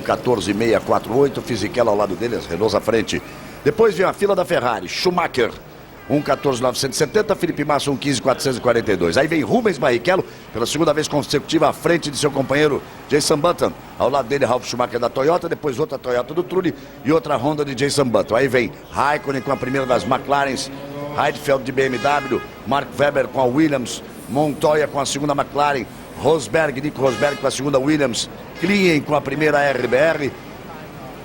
1:14,648. Fisichella ao lado dele, as Renaults à frente. Depois vem a fila da Ferrari, Schumacher, 1:14,970, Felipe Massa, 1:15,442. Aí vem Rubens Barrichello, pela segunda vez consecutiva à frente de seu companheiro Jenson Button. Ao lado dele, Ralf Schumacher da Toyota, depois outra Toyota do Trulli e outra Honda de Jenson Button. Aí vem Raikkonen com a primeira das McLarens, Heidfeld de BMW, Mark Webber com a Williams, Montoya com a segunda McLaren, Nico Rosberg com a segunda Williams, Klien com a primeira RBR,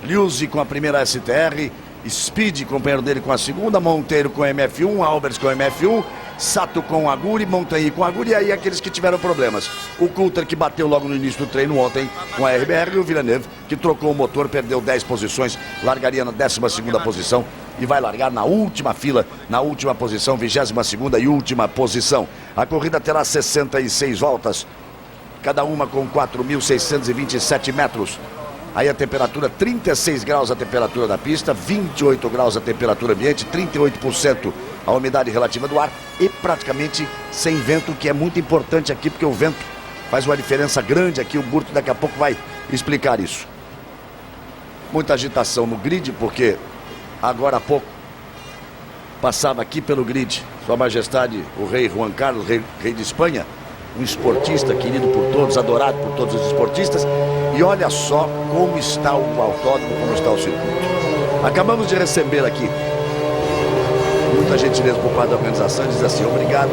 Liuzzi com a primeira STR, Speed, companheiro dele, com a segunda, Monteiro com a MF1, Albers com a MF1, Sato com a Aguri, Montagny com a Aguri, e aí aqueles que tiveram problemas. O Coulter, que bateu logo no início do treino ontem com a RBR, e o Villeneuve, que trocou o motor, perdeu 10 posições, largaria na 12ª posição e vai largar na última fila, na última posição, 22ª e última posição. A corrida terá 66 voltas, cada uma com 4.627 metros. Aí a temperatura, 36 graus a temperatura da pista, 28 graus a temperatura ambiente, 38% a umidade relativa do ar e praticamente sem vento, que é muito importante aqui, porque o vento faz uma diferença grande aqui. O Burto daqui a pouco vai explicar isso. Muita agitação no grid, porque agora há pouco passava aqui pelo grid Sua Majestade o Rei Juan Carlos, rei de Espanha, um esportista querido por todos, adorado por todos os esportistas. E olha só como está o autódromo, como está o circuito. Acabamos de receber aqui muita gentileza por parte da organização, diz assim: obrigado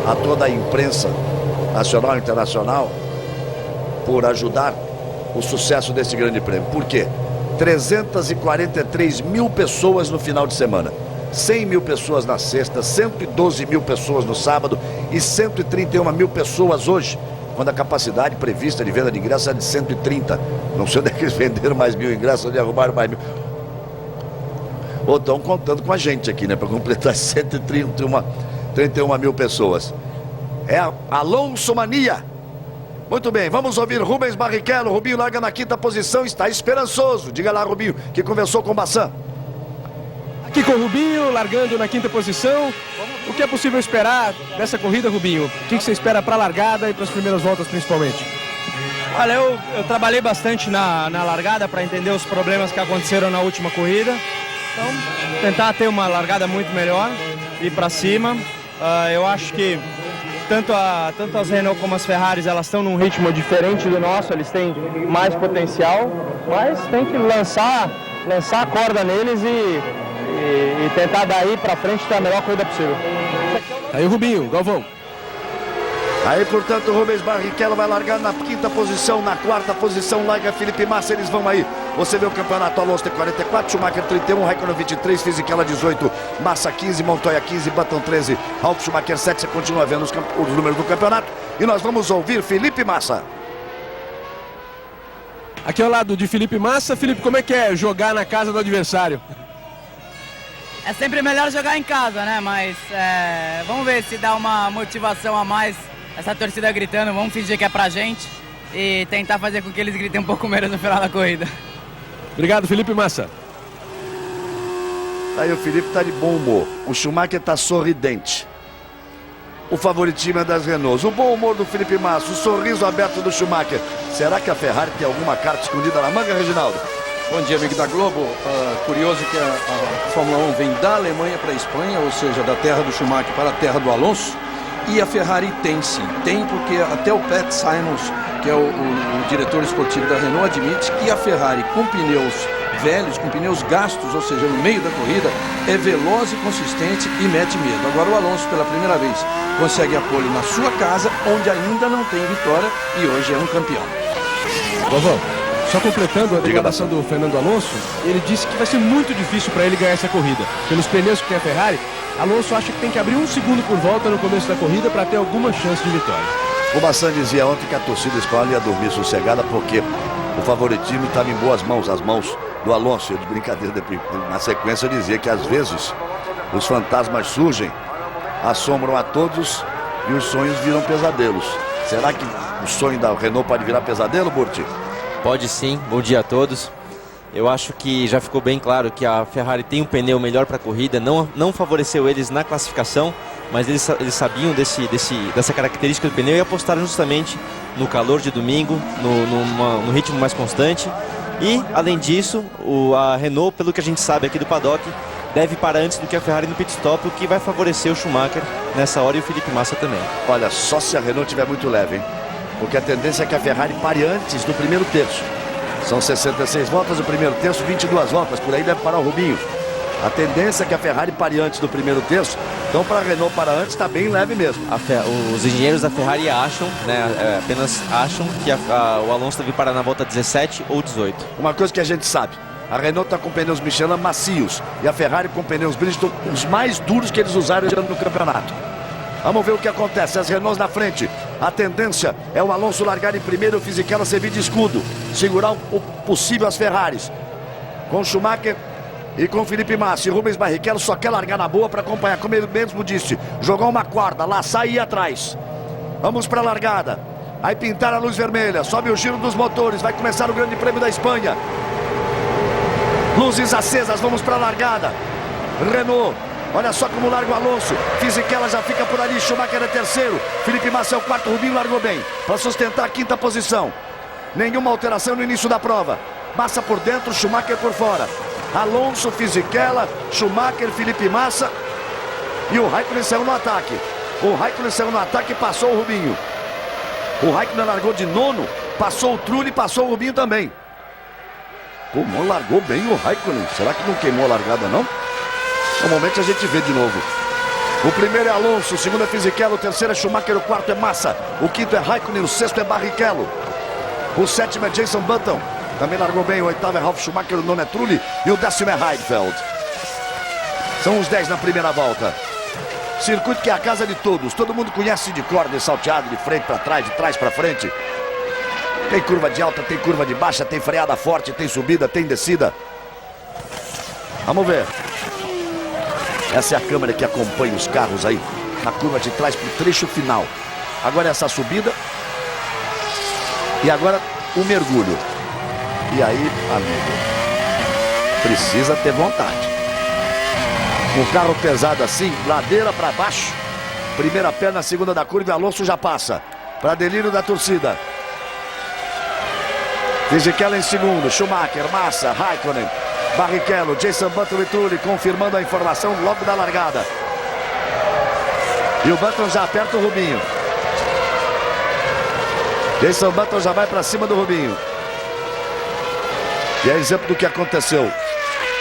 a toda a imprensa nacional e internacional por ajudar o sucesso desse grande prêmio. Por quê? 343 mil pessoas no final de semana, 100 mil pessoas na sexta, 112 mil pessoas no sábado e 131 mil pessoas hoje, quando a capacidade prevista de venda de ingressos é de 130. Não sei onde é que eles venderam mais 1.000 ingressos, onde arrumaram mais 1.000. Ou estão contando com a gente aqui, né? Para completar 131 mil pessoas. É a Alonso Mania. Muito bem, vamos ouvir Rubens Barrichello. Rubinho larga na 5ª posição, está esperançoso. Diga lá, Rubinho, que conversou com o Bassan. Aqui com o Rubinho, largando na 5ª posição. O que é possível esperar dessa corrida, Rubinho? O que você espera para a largada e para as primeiras voltas, principalmente? Olha, eu trabalhei bastante na largada para entender os problemas que aconteceram na última corrida. Então, tentar ter uma largada muito melhor, ir para cima. Eu acho que tanto as Renault como as Ferraris, elas estão num ritmo diferente do nosso, eles têm mais potencial, mas tem que lançar a corda neles e tentar daí para frente ter a melhor corrida possível. Aí o Rubinho, Galvão. Aí, portanto, o Rubens Barrichello vai largar na 5ª posição, na 4ª posição larga Felipe Massa, eles vão aí. Você vê o campeonato: Alonso tem 44, Schumacher 31, Raikkonen 23, Fisichella 18, Massa 15, Montoya 15, Button 13, Ralf Schumacher 7. Você continua vendo os números do campeonato e nós vamos ouvir Felipe Massa. Aqui ao lado de Felipe Massa. Felipe, como é que é jogar na casa do adversário? É sempre melhor jogar em casa, né? Mas vamos ver se dá uma motivação a mais essa torcida gritando. Vamos fingir que é pra gente e tentar fazer com que eles gritem um pouco menos no final da corrida. Obrigado, Felipe Massa. Aí o Felipe tá de bom humor, o Schumacher tá sorridente. O favoritismo é das Renaults, o bom humor do Felipe Massa, o sorriso aberto do Schumacher. Será que a Ferrari tem alguma carta escondida na manga, Reginaldo? Bom dia, amigo da Globo. Curioso que a Fórmula 1 vem da Alemanha para a Espanha, ou seja, da terra do Schumacher para a terra do Alonso. E a Ferrari tem sim, tem, porque até o Pat Simons, que é o diretor esportivo da Renault, admite que a Ferrari com pneus velhos, com pneus gastos, ou seja, no meio da corrida, é veloz e consistente e mete medo. Agora o Alonso, pela primeira vez, consegue a pole na sua casa, onde ainda não tem vitória, e hoje é um campeão. Galvão, só completando a declaração do Fernando Alonso, ele disse que vai ser muito difícil para ele ganhar essa corrida. Pelos pneus que tem a Ferrari, Alonso acha que tem que abrir 1 segundo por volta no começo da corrida para ter alguma chance de vitória. O Bassan dizia ontem que a torcida espanhola ia dormir sossegada porque o favoritismo estava em boas mãos, as mãos do Alonso. Eu, de brincadeira, na sequência eu dizia que às vezes os fantasmas surgem, assombram a todos e os sonhos viram pesadelos. Será que o sonho da Renault pode virar pesadelo, Burti? Pode sim, bom dia a todos. Eu acho que já ficou bem claro que a Ferrari tem um pneu melhor para a corrida, não favoreceu eles na classificação, mas eles sabiam dessa característica do pneu e apostaram justamente no calor de domingo, no ritmo mais constante. E, além disso, a Renault, pelo que a gente sabe aqui do paddock, deve parar antes do que a Ferrari no pit stop, o que vai favorecer o Schumacher nessa hora e o Felipe Massa também. Olha, só se a Renault estiver muito leve, hein? Porque a tendência é que a Ferrari pare antes do primeiro terço. São 66 voltas, o primeiro terço, 22 voltas, por aí deve parar o Rubinho. A tendência é que a Ferrari pare antes do primeiro terço, então para a Renault parar antes está bem leve mesmo. Os engenheiros da Ferrari acham, né, apenas acham que o Alonso deve parar na volta 17 ou 18. Uma coisa que a gente sabe, a Renault está com pneus Michelin macios e a Ferrari com pneus Bridgestone, os mais duros que eles usaram no campeonato. Vamos ver o que acontece, as Renaults na frente. A tendência é o Alonso largar em primeiro e o Fisichella servir de escudo, segurar o possível as Ferraris. Com Schumacher e com Felipe Massa. E Rubens Barrichello só quer largar na boa para acompanhar, como ele mesmo disse, jogar uma corda, laçar e ir atrás. Vamos para a largada. Aí pintar a luz vermelha, sobe o giro dos motores, vai começar o Grande Prêmio da Espanha. Luzes acesas, vamos para a largada. Renault, olha só como larga o Alonso. Fisichella já fica por ali, Schumacher é terceiro, Felipe Massa é o quarto, Rubinho largou bem para sustentar a quinta posição. Nenhuma alteração no início da prova. Massa por dentro, Schumacher por fora. Alonso, Fisichella, Schumacher, Felipe Massa e o Raikkonen saiu no ataque. O Raikkonen saiu no ataque e passou o Rubinho. O Raikkonen largou de nono, passou o Trulli e passou o Rubinho também. Como largou bem o Raikkonen. Será que não queimou a largada, não? Normalmente a gente vê de novo. O primeiro é Alonso, o segundo é Fisichella, o terceiro é Schumacher, o quarto é Massa, o quinto é Raikkonen, o sexto é Barrichello. O sétimo é Jenson Button, também largou bem, o oitavo é Ralf Schumacher, o nono é Trulli e o décimo é Heidfeld. São os 10 na primeira volta. Circuito que é a casa de todos, todo mundo conhece de cor, de salteado, de frente para trás, de trás para frente. Tem curva de alta, tem curva de baixa, tem freada forte, tem subida, tem descida. Vamos ver. Essa é a câmera que acompanha os carros aí, na curva de trás para o trecho final. Agora essa subida. E agora o mergulho. E aí, amigo, precisa ter vontade. Um carro pesado assim, ladeira para baixo. Primeira perna, segunda da curva e Alonso já passa. Para delírio da torcida. Fisichella em segundo, Schumacher, Massa, Raikkonen, Barrichello, Jenson Button e Trulli confirmando a informação logo da largada. E o Button já aperta o Rubinho. Jenson Button já vai para cima do Rubinho. E é exemplo do que aconteceu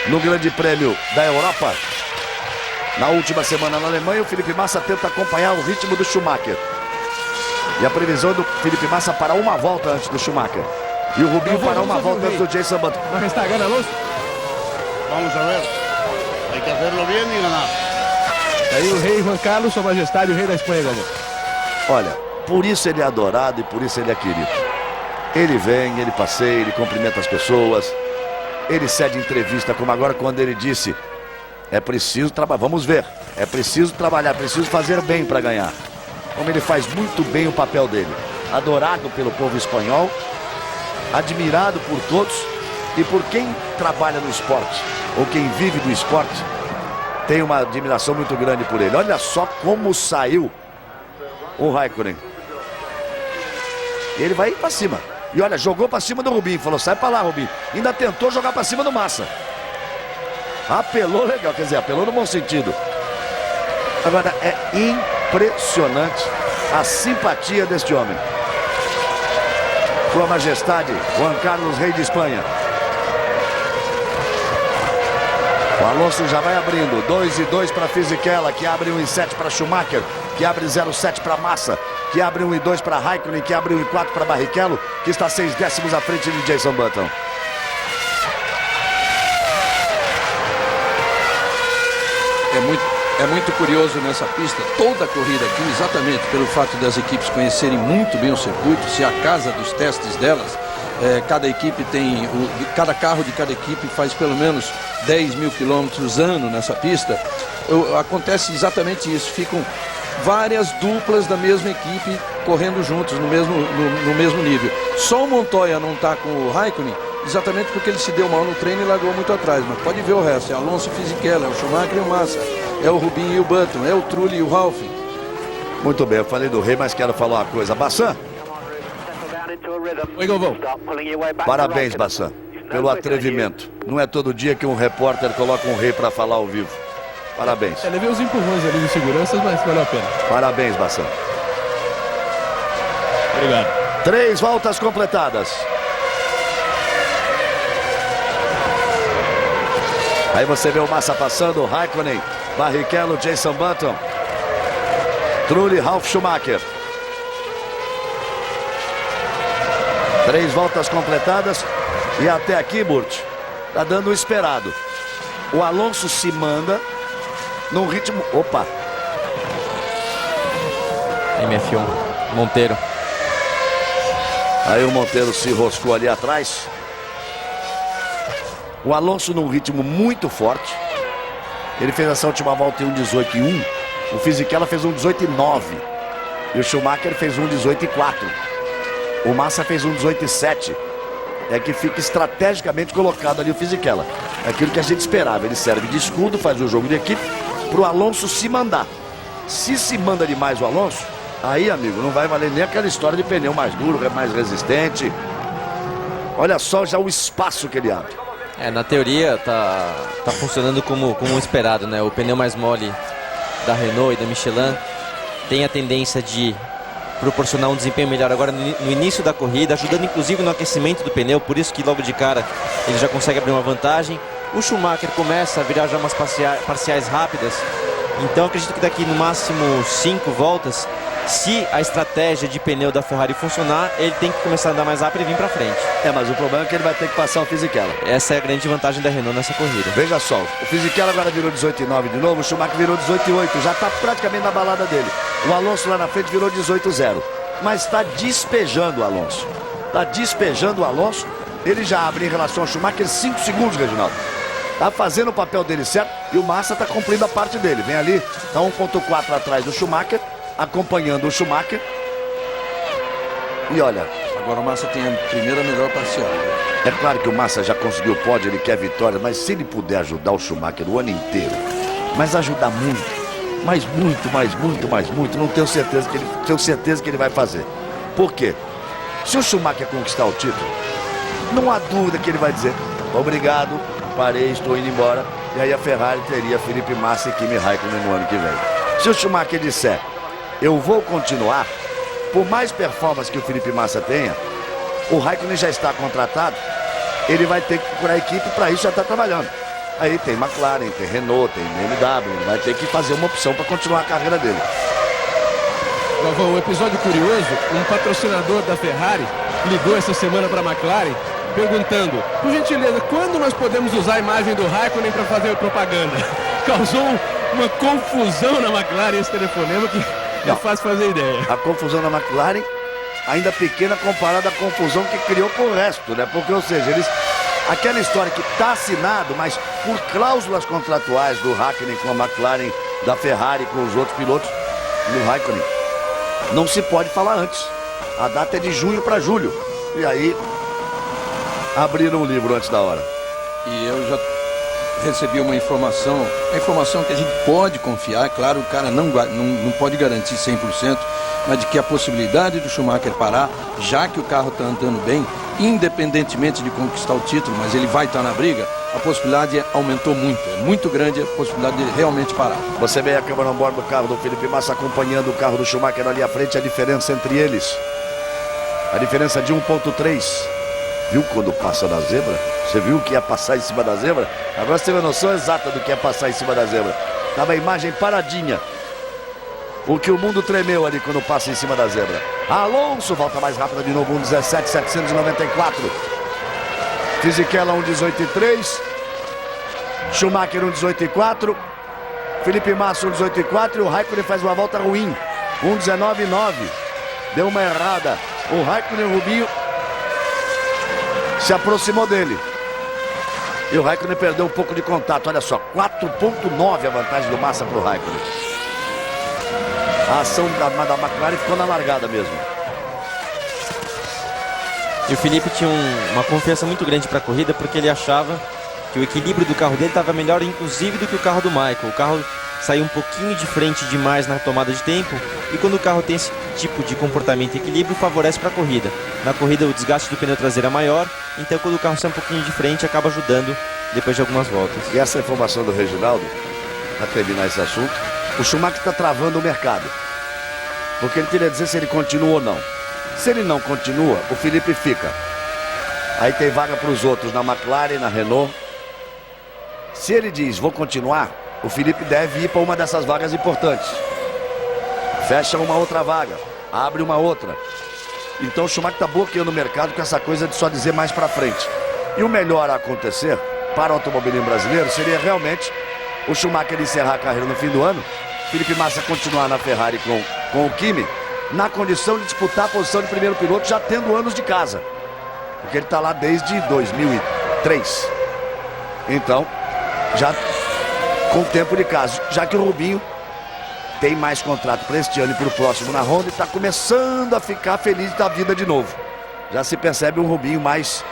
no Grande Prêmio da Europa. Na última semana na Alemanha, o Felipe Massa tenta acompanhar o ritmo do Schumacher. E a previsão é do Felipe Massa parar uma volta antes do Schumacher. E o Rubinho parar uma volta antes do Jenson Button. Mas está ganhando, Alonso? Vamos a ver. Hay que hacerlo bien y ganar. Aí o rei Juan Carlos, sua majestade, o rei da Espanha, Galvão. Olha, por isso ele é adorado e por isso ele é querido. Ele vem, ele passeia, ele cumprimenta as pessoas. Ele cede entrevista, como agora quando ele disse: é preciso trabalhar, vamos ver. É preciso trabalhar, é preciso fazer bem para ganhar. Como ele faz muito bem o papel dele. Adorado pelo povo espanhol, admirado por todos e por quem trabalha no esporte, ou quem vive do esporte, tem uma admiração muito grande por ele. Olha só como saiu o Raikkonen. Ele vai ir para cima. E olha, jogou para cima do Rubinho. Falou, sai para lá, Rubinho. Ainda tentou jogar para cima do Massa. Apelou legal, quer dizer, apelou no bom sentido. Agora, é impressionante a simpatia deste homem. Sua Majestade, Juan Carlos, rei de Espanha. O Alonso já vai abrindo, 2-2 para Fisichella, que abre 1-7 para Schumacher, que abre 0-7 para Massa, que abre 1-2 para Raikkonen, que abre 1-4 para Barrichello, que está 6 décimos à frente de Jenson Button. É muito curioso nessa pista, toda a corrida aqui, exatamente pelo fato das equipes conhecerem muito bem o circuito, se a casa dos testes delas, cada equipe tem, cada carro de cada equipe faz pelo menos 10 mil quilômetros ano nessa pista. Acontece exatamente isso, ficam várias duplas da mesma equipe correndo juntos no mesmo nível. Só o Montoya não está com o Raikkonen, exatamente porque ele se deu mal no treino e largou muito atrás, mas pode ver o resto, é Alonso e Fisichella, é o Schumacher e o Massa, é o Rubinho e o Button, é o Trulli e o Ralf. Muito bem, eu falei do rei, mas quero falar uma coisa. Bassan. Oi, Galvão. Parabéns, Bassan. pelo atrevimento. Não é todo dia que um repórter coloca um rei para falar ao vivo. Parabéns. Levei uns empurrões ali de seguranças, mas valeu a pena. Parabéns, Bassan. Obrigado. 3 voltas completadas. Aí você vê o Massa passando, Raikkonen, Barrichello, Jason Button, Trulli, Ralf Schumacher. 3 voltas completadas e até aqui, Burt, tá dando o esperado. O Alonso se manda num ritmo... Opa! MF1, Monteiro. Aí o Monteiro se enroscou ali atrás. O Alonso num ritmo muito forte. Ele fez essa última volta em 1:18.1. O Fisichella fez 1:18.9. E o Schumacher fez 1:18.4. O Massa fez 1:18.7. É que fica estrategicamente colocado ali o Fisichella. É aquilo que a gente esperava. Ele serve de escudo, faz o jogo de equipe para o Alonso se mandar. Se manda demais o Alonso, aí, amigo, não vai valer nem aquela história de pneu mais duro, mais resistente. Olha só já o espaço que ele abre. Na teoria tá funcionando como esperado, né? O pneu mais mole da Renault e da Michelin tem a tendência de proporcionar um desempenho melhor agora no início da corrida, ajudando inclusive no aquecimento do pneu, por isso que logo de cara ele já consegue abrir uma vantagem. O Schumacher começa a virar já umas parciais rápidas, então acredito que daqui no máximo 5 voltas, se a estratégia de pneu da Ferrari funcionar, ele tem que começar a andar mais rápido e vir para frente. Mas o problema é que ele vai ter que passar o Fisichella. Essa é a grande vantagem da Renault nessa corrida. Veja só, o Fisichella agora virou 18.9 de novo, o Schumacher virou 18.8, já está praticamente na balada dele. O Alonso lá na frente virou 18.0, mas está despejando o Alonso. Está despejando o Alonso, ele já abre em relação ao Schumacher 5 segundos, Reginaldo. Está fazendo o papel dele certo e o Massa está cumprindo a parte dele. Vem ali, está 1.4 atrás do Schumacher, acompanhando o Schumacher. E olha... Agora o Massa tem a primeira melhor parcial. É claro que o Massa já conseguiu o pódio, ele quer vitória, mas se ele puder ajudar o Schumacher o ano inteiro, mas ajudar muito, mas muito, não tenho certeza que ele vai fazer. Por quê? Se o Schumacher conquistar o título, não há dúvida que ele vai dizer: obrigado, parei, estou indo embora. E aí a Ferrari teria Felipe Massa e Kimi Raikkonen no ano que vem. Se o Schumacher disser: eu vou continuar, por mais performance que o Felipe Massa tenha, o Raikkonen já está contratado, ele vai ter que procurar equipe, para isso já está trabalhando. Aí tem McLaren, tem Renault, tem BMW, ele vai ter que fazer uma opção para continuar a carreira dele. Galvão, um episódio curioso, um patrocinador da Ferrari ligou essa semana para a McLaren perguntando: por gentileza, quando nós podemos usar a imagem do Raikkonen para fazer propaganda? Causou uma confusão na McLaren esse telefonema que é fácil fazer ideia. A confusão na McLaren ainda pequena comparada à confusão que criou com o resto, né? Porque, ou seja, eles... Aquela história que está assinado, mas por cláusulas contratuais do Raikkonen com a McLaren, da Ferrari com os outros pilotos do Raikkonen, não se pode falar antes. A data é de junho para julho. E aí, abriram o livro antes da hora. E eu já recebi uma informação, a informação que a gente pode confiar, claro, o cara não pode garantir 100%, mas de que a possibilidade do Schumacher parar, já que o carro está andando bem, independentemente de conquistar o título, mas ele vai estar na briga, a possibilidade aumentou muito, é muito grande a possibilidade de realmente parar. Você vê a câmera on board do carro do Felipe Massa acompanhando o carro do Schumacher ali à frente, a diferença entre eles, a diferença de 1.3. Viu quando passa na zebra? Você viu que ia passar em cima da zebra? Agora você tem uma noção exata do que ia passar em cima da zebra. Tava a imagem paradinha. O que o mundo tremeu ali quando passa em cima da zebra. Alonso volta mais rápida de novo, 1:17.794. Fisichella 1:18.3. Schumacher 1:18.4. Felipe Massa 1:18.4. E o Raikkonen faz uma volta ruim, 1:19.9. Deu uma errada. O Raikkonen, o Rubinho, se aproximou dele. E o Raikkonen perdeu um pouco de contato. Olha só, 4.9 a vantagem do Massa para o Raikkonen. A ação da McLaren ficou na largada mesmo. E o Felipe tinha uma confiança muito grande para a corrida, porque ele achava que o equilíbrio do carro dele estava melhor, inclusive, do que o carro do Michael. O carro sair um pouquinho de frente demais na tomada de tempo, e quando o carro tem esse tipo de comportamento e equilíbrio, favorece para a corrida. Na corrida o desgaste do pneu traseiro é maior, então quando o carro sai um pouquinho de frente, acaba ajudando depois de algumas voltas. E essa informação do Reginaldo, para terminar esse assunto, o Schumacher está travando o mercado. Porque ele queria dizer se ele continua ou não. Se ele não continua, o Felipe fica. Aí tem vaga para os outros, na McLaren, na Renault. Se ele diz, vou continuar, o Felipe deve ir para uma dessas vagas importantes. Fecha uma outra vaga, abre uma outra. Então o Schumacher está bloqueando o mercado com essa coisa de só dizer mais para frente. E o melhor a acontecer para o automobilismo brasileiro seria realmente o Schumacher encerrar a carreira no fim do ano, Felipe Massa continuar na Ferrari com o Kimi, na condição de disputar a posição de primeiro piloto, já tendo anos de casa. Porque ele está lá desde 2003. Então, já com tempo de casa. Já que o Rubinho tem mais contrato para este ano e para o próximo na Honda e está começando a ficar feliz da vida de novo. Já se percebe um Rubinho mais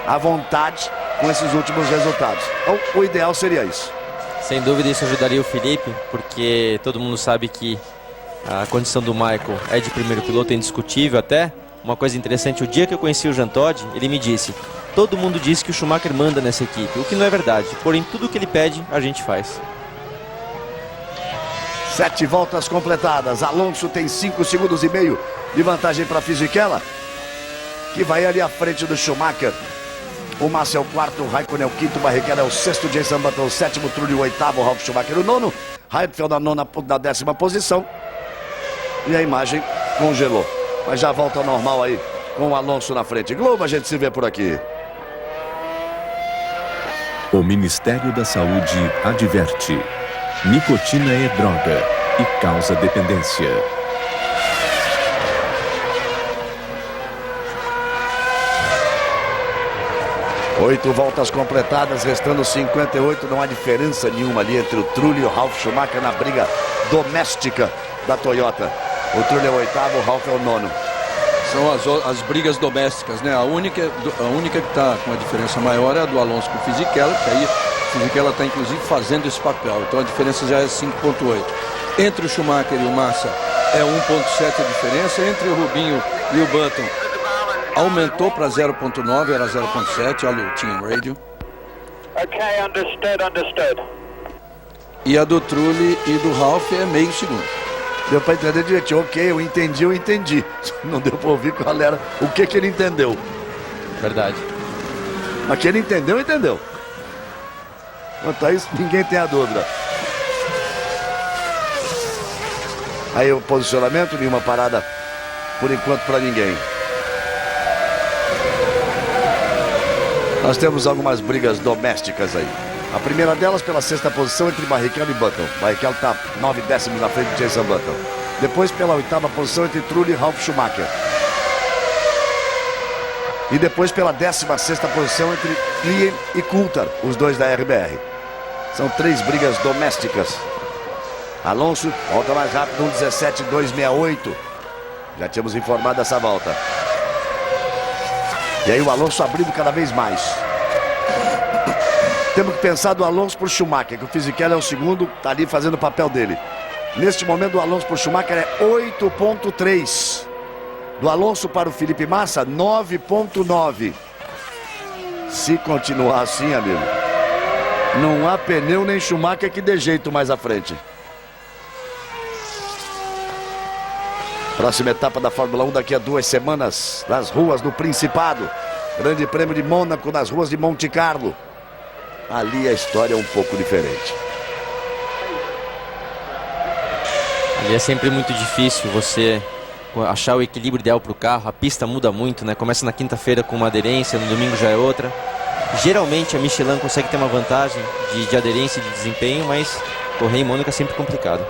à vontade com esses últimos resultados. Então, o ideal seria isso. Sem dúvida isso ajudaria o Felipe, porque todo mundo sabe que a condição do Michael é de primeiro piloto, é indiscutível até. Uma coisa interessante, o dia que eu conheci o Jean Todt, ele me disse: todo mundo diz que o Schumacher manda nessa equipe, o que não é verdade, porém tudo que ele pede, a gente faz. 7 voltas completadas, Alonso tem 5 segundos e meio de vantagem para Fisichella, que vai ali à frente do Schumacher. O Massa é o quarto, o Raikkonen é o quinto, o Barrichello é o sexto, Jenson Button o sétimo, Trulli o oitavo, o Ralf Schumacher o nono, Heidfeld na 10ª posição. E a imagem congelou, mas já volta ao normal aí com o Alonso na frente. Globo, a gente se vê por aqui. O Ministério da Saúde adverte: nicotina é droga e causa dependência. Oito voltas completadas, restando 58. Não há diferença nenhuma ali entre o Trulli e o Ralf Schumacher na briga doméstica da Toyota. O Trulli é o oitavo, o Ralf é o nono. São as brigas domésticas, né? A única que está com a diferença maior é a do Alonso com o Fisichella, que aí o Fisichella está inclusive fazendo esse papel. Então a diferença já é 5,8. Entre o Schumacher e o Massa é 1,7 a diferença. Entre o Rubinho e o Button aumentou para 0,9, era 0,7, olha o Team Radio. Ok, understood. E a do Trulli e do Ralf é meio segundo. Deu para entender direitinho. Ok, eu entendi. Não deu para ouvir qual era o que ele entendeu. Verdade. Mas que ele entendeu. Quanto a isso, ninguém tem a dúvida. Aí o posicionamento, nenhuma parada por enquanto para ninguém. Nós temos algumas brigas domésticas aí. A primeira delas pela 6ª posição entre Barrichello e Button. Barrichello está 9 décimos na frente de Jenson Button. Depois pela 8ª posição entre Trulli e Ralf Schumacher. E depois pela 16ª posição entre Klien e Coulthard, os dois da RBR. São 3 brigas domésticas. Alonso volta mais rápido, 1:17.268. Já tínhamos informado essa volta. E aí o Alonso abrindo cada vez mais. Temos que pensar do Alonso para o Schumacher, que o Fisichella é o segundo, está ali fazendo o papel dele. Neste momento, do Alonso para o Schumacher é 8,3. Do Alonso para o Felipe Massa, 9,9. Se continuar assim, amigo, não há pneu nem Schumacher que dê jeito mais à frente. Próxima etapa da Fórmula 1 daqui a 2 semanas, nas ruas do Principado. Grande Prêmio de Mônaco, nas ruas de Monte Carlo. Ali a história é um pouco diferente. Ali é sempre muito difícil você achar o equilíbrio ideal para o carro. A pista muda muito, né? Começa na quinta-feira com uma aderência, no domingo já é outra. Geralmente a Michelin consegue ter uma vantagem de aderência e de desempenho, mas correr em Mônaco é sempre complicado.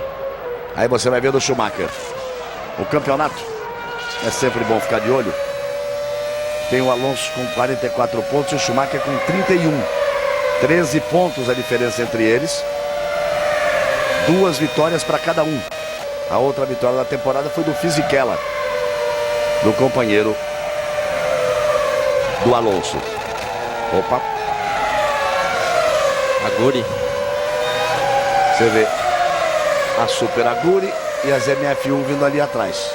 Aí você vai ver do Schumacher. O campeonato é sempre bom ficar de olho. Tem o Alonso com 44 pontos e o Schumacher com 31. 13 pontos a diferença entre eles. 2 vitórias para cada um. A outra vitória da temporada foi do Fisichella, do companheiro do Alonso. Opa. Aguri. Você vê. a Super Aguri e as MF1 vindo ali atrás.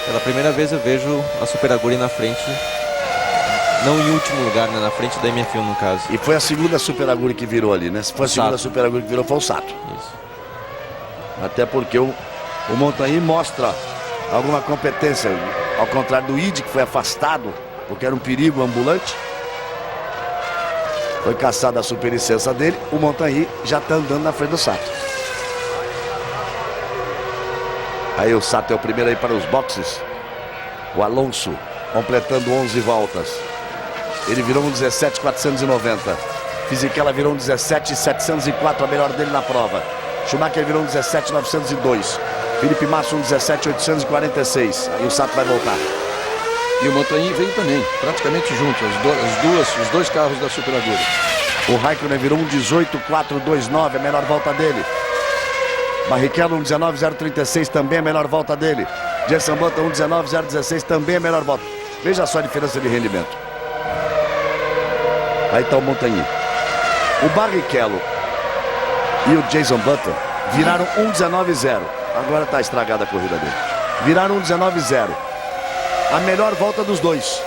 Pela primeira vez eu vejo a Super Aguri na frente, não em último lugar, né? Na frente da MF1 no caso. E foi a segunda Super Aguri que virou ali, né? Se foi a segunda Super Aguri que virou, foi o Sato. Isso. Até porque o Montagny mostra alguma competência, ao contrário do Ide, que foi afastado, porque era um perigo ambulante. Foi caçada a superlicença dele, o Montagny já está andando na frente do Sato. Aí o Sato é o primeiro aí para os boxes. O Alonso completando 11 voltas. Ele virou um 17.490. Fisichella virou um 17.704, a melhor dele na prova. Schumacher virou um 17.902. Felipe Massa um 17.846. Aí o Sato vai voltar. E o Montagny vem também, praticamente junto, os dois carros da Super Aguri. O Raikkonen virou um 18.429, a melhor volta dele. Barrichello um 19.036, também a melhor volta dele. Jenson Button um 19.016, também a melhor volta. Veja só a diferença de rendimento. Aí está o Montagny. O Barrichello e o Jenson Button viraram um 19.0. Agora está estragada a corrida dele. Viraram um 19.0. A melhor volta dos dois.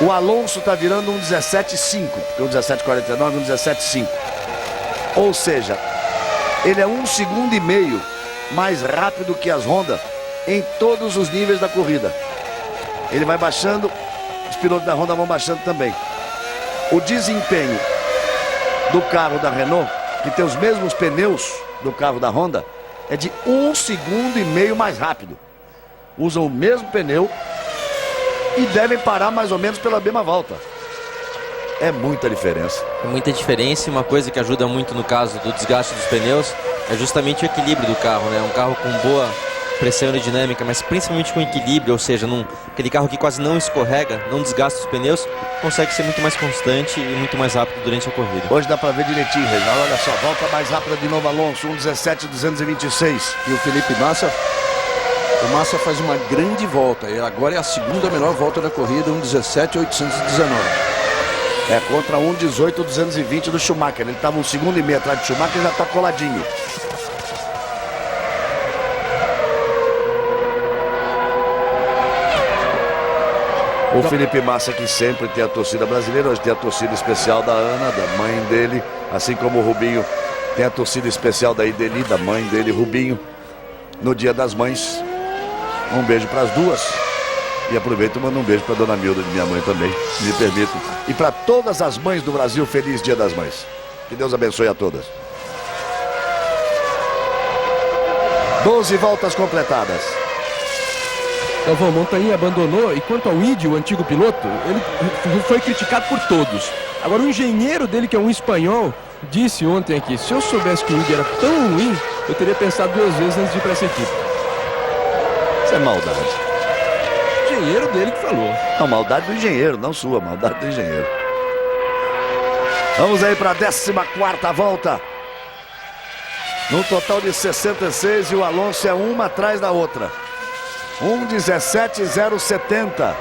O Alonso está virando um 17.5, porque um 17.49 um 17.5. Ou seja, ele é 1,5 segundos mais rápido que as Honda em todos os níveis da corrida. Ele vai baixando, os pilotos da Honda vão baixando também. O desempenho do carro da Renault, que tem os mesmos pneus do carro da Honda, é de 1,5 segundos mais rápido. Usam o mesmo pneu e devem parar mais ou menos pela mesma volta. É muita diferença. É muita diferença, e uma coisa que ajuda muito no caso do desgaste dos pneus é justamente o equilíbrio do carro, né? Um carro com boa pressão aerodinâmica, mas principalmente com equilíbrio, ou seja, aquele carro que quase não escorrega, não desgasta os pneus, consegue ser muito mais constante e muito mais rápido durante a corrida. Hoje dá pra ver direitinho, Reginaldo. Olha só, volta mais rápida de novo Alonso, 1,17.226. E o Felipe Massa, o Massa faz uma grande volta, e agora é a segunda melhor volta da corrida, 1,17.819. É contra 1,18.220 do Schumacher. Ele estava 1,5 segundos atrás do Schumacher e já está coladinho. O Felipe Massa, que sempre tem a torcida brasileira, hoje tem a torcida especial da Ana, da mãe dele, assim como o Rubinho tem a torcida especial da Ideli, da mãe dele, Rubinho, no Dia das Mães. Um beijo para as duas. E aproveito e mando um beijo para dona Milda, minha mãe também, se me permito. E para todas as mães do Brasil, feliz Dia das Mães. Que Deus abençoe a todas. 12 voltas completadas. Galvão, Montagny abandonou, e quanto ao Ide, o antigo piloto, ele foi criticado por todos. Agora, o engenheiro dele, que é um espanhol, disse ontem aqui: se eu soubesse que o Ide era tão ruim, eu teria pensado 2 vezes antes de ir para essa equipe. Isso é maldade. O engenheiro dele que falou. Não, maldade do engenheiro, não sua, maldade do engenheiro. Vamos aí para a 14ª volta. No total de 66, e o Alonso é uma atrás da outra. 1,17.070.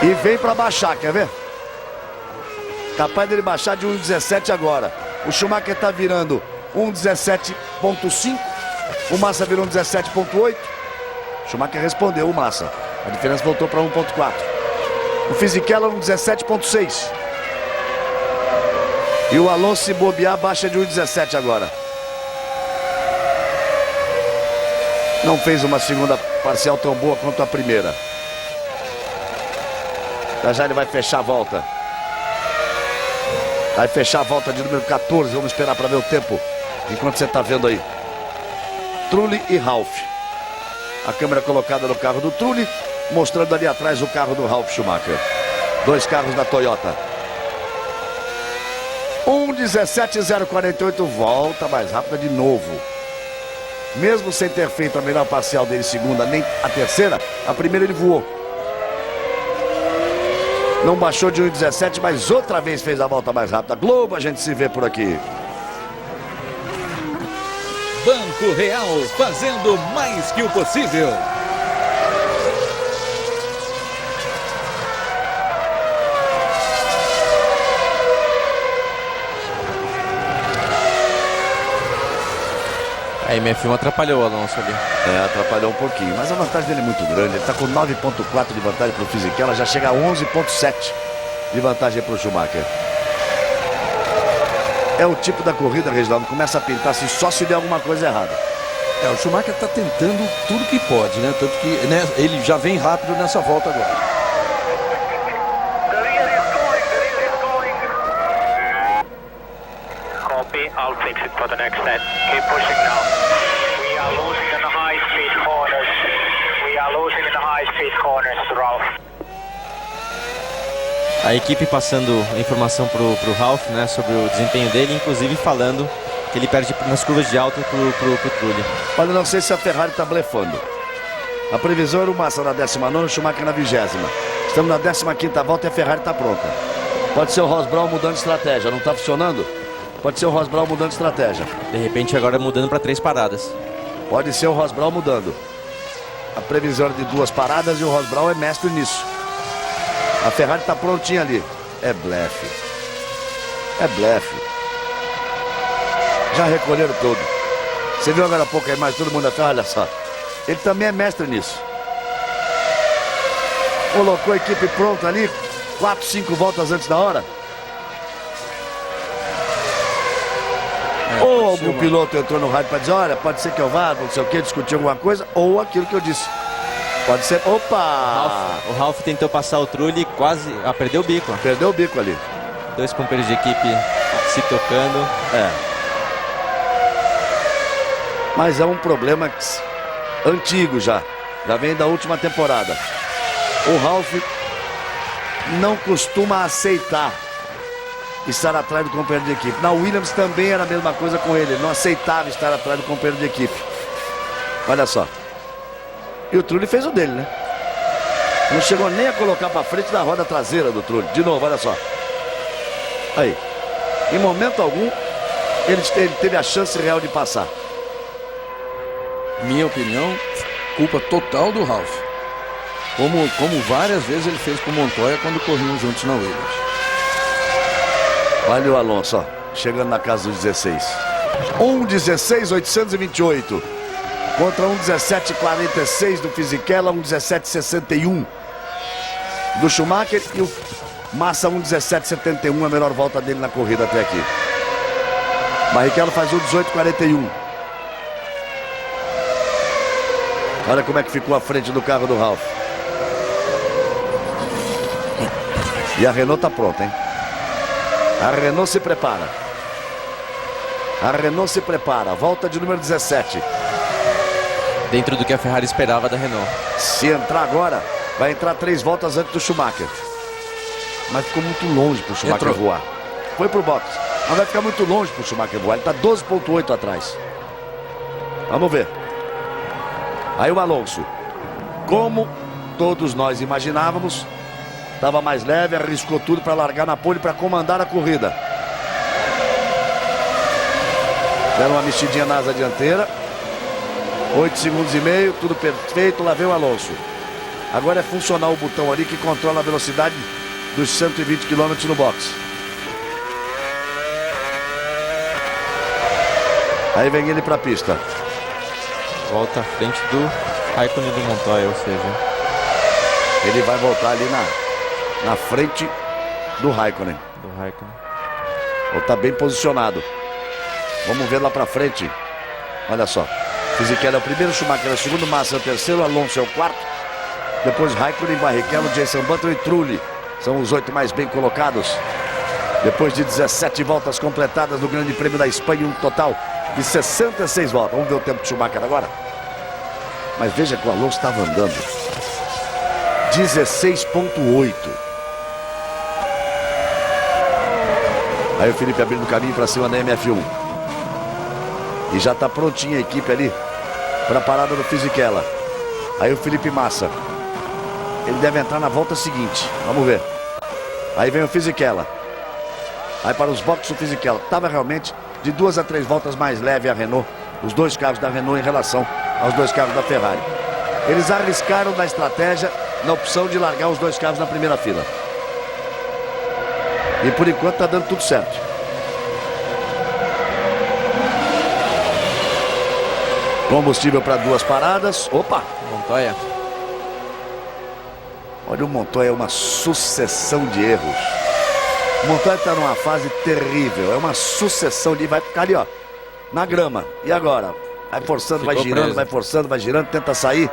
E vem para baixar, quer ver? Capaz dele baixar de 1,17 agora. O Schumacher está virando 1,17.5. O Massa virou 1,17.8. O Schumacher respondeu, o Massa. A diferença voltou para 1,4. O Fisichella 1,17.6. E o Alonso, se bobear, baixa de 1,17 agora. Não fez uma segunda parcial tão boa quanto a primeira. Já ele vai fechar a volta. Vai fechar a volta de número 14. Vamos esperar para ver o tempo. Enquanto você está vendo aí. Trulli e Ralf. A câmera colocada no carro do Trulli, mostrando ali atrás o carro do Ralf Schumacher. 2 carros da Toyota. 1,17.048. Volta mais rápida de novo. Mesmo sem ter feito a melhor parcial dele, segunda, nem a terceira, a primeira ele voou. Não baixou de 1,17, mas outra vez fez a volta mais rápida. Globo, a gente se vê por aqui. Banco Real, fazendo mais que o possível. A MF1 atrapalhou o Alonso ali. Atrapalhou um pouquinho, mas a vantagem dele é muito grande. Ele está com 9,4 de vantagem para o Fisichella, já chega a 11,7 de vantagem para o Schumacher. É o tipo da corrida, Reginaldo, começa a pintar assim só se der alguma coisa errada. O Schumacher está tentando tudo que pode, né? Tanto que ele já vem rápido nessa volta agora. I'll fix it for the next set. Keep pushing now. We are losing in the high speed corners. We are losing in the high speed corners, Ralph. A equipe passando a informação pro Ralf, né, sobre o desempenho dele, inclusive falando que ele perde nas curvas de alta pro Trulli. Olha, não sei se a Ferrari está blefando. A previsão era o Massa na 19ª, o Schumacher na 20ª. Estamos na 15ª volta e a Ferrari está pronta. Pode ser o Ross Brawn mudando de estratégia, não está funcionando? Pode ser o Ross Brawn mudando de estratégia. De repente agora mudando para 3 paradas. Pode ser o Ross Brawn mudando. A previsão era de 2 paradas e o Ross Brawn é mestre nisso. A Ferrari está prontinha ali. É blefe. É blefe. Já recolheram todo. Você viu agora há pouco a imagem, todo mundo da Ferrari, olha só. Ele também é mestre nisso. Colocou a equipe pronta ali, 4, 5 voltas antes da hora. Ou algum piloto entrou no rádio para dizer, olha, pode ser que eu vá, não sei o que, discutir alguma coisa, ou aquilo que eu disse. Pode ser, opa! O Ralf tentou passar o Trulli e quase perdeu o bico. Perdeu o bico ali. 2 companheiros de equipe se tocando. Mas é um problema antigo já vem da última temporada. O Ralf não costuma aceitar estar atrás do companheiro de equipe. Na Williams também era a mesma coisa com ele. Ele não aceitava estar atrás do companheiro de equipe. Olha só. E o Trulli fez o dele, né? Não chegou nem a colocar para frente da roda traseira do Trulli. De novo, olha só. Aí. Em momento algum, ele teve a chance real de passar. Minha opinião, culpa total do Ralf. Como várias vezes ele fez com o Montoya quando corriam juntos na Williams. Olha o Alonso, ó, chegando na casa dos 16. 1,16,828 contra 1,17,46 do Fisichella, 1,17,61 do Schumacher e o Massa 1,17,71, a melhor volta dele na corrida até aqui. Barrichello faz 1,18,41. Olha como é que ficou a frente do carro do Ralf. E a Renault tá pronta, hein? A Renault se prepara. A Renault se prepara. Volta de número 17. Dentro do que a Ferrari esperava da Renault. Se entrar agora, vai entrar 3 voltas antes do Schumacher. Mas ficou muito longe pro Schumacher voar. Foi pro box. Mas vai ficar muito longe pro Schumacher voar. Ele tá 12,8 atrás. Vamos ver. Aí o Alonso, como todos nós imaginávamos, estava mais leve, arriscou tudo para largar na pole, para comandar a corrida. Deram uma mexidinha na asa dianteira. 8 segundos e meio, tudo perfeito, lá vem o Alonso. Agora é funcionar o botão ali que controla a velocidade dos 120 km no box. Aí vem ele para a pista. Volta à frente do Raikkonen do Montoya, ou seja... Ele vai voltar ali na frente do Raikkonen. Ou tá bem posicionado. Vamos ver lá pra frente. Olha só. Fisichella é o primeiro, Schumacher é o segundo, Massa é o terceiro, Alonso é o quarto. Depois Raikkonen, Barrichello, Jenson Button e Trulli. São os 8 mais bem colocados. Depois de 17 voltas completadas no Grande Prêmio da Espanha, um total de 66 voltas. Vamos ver o tempo de Schumacher agora. Mas veja que o Alonso estava andando 16,8. Aí o Felipe abrindo o caminho para cima da MF1. E já está prontinha a equipe ali para a parada do Fisichella. Aí o Felipe Massa. Ele deve entrar na volta seguinte. Vamos ver. Aí vem o Fisichella. Aí para os boxes do Fisichella. Estava realmente de 2 a 3 voltas mais leve a Renault. Os 2 carros da Renault em relação aos 2 carros da Ferrari. Eles arriscaram na estratégia, na opção de largar os 2 carros na primeira fila. E por enquanto está dando tudo certo. Combustível para 2 paradas. Opa! Montoya. Olha, o Montoya é uma sucessão de erros. O Montoya está numa fase terrível. É uma sucessão de... Vai ficar ali, ó, na grama. E agora? Vai forçando, Ficou vai girando, preso. vai forçando, vai girando, tenta sair.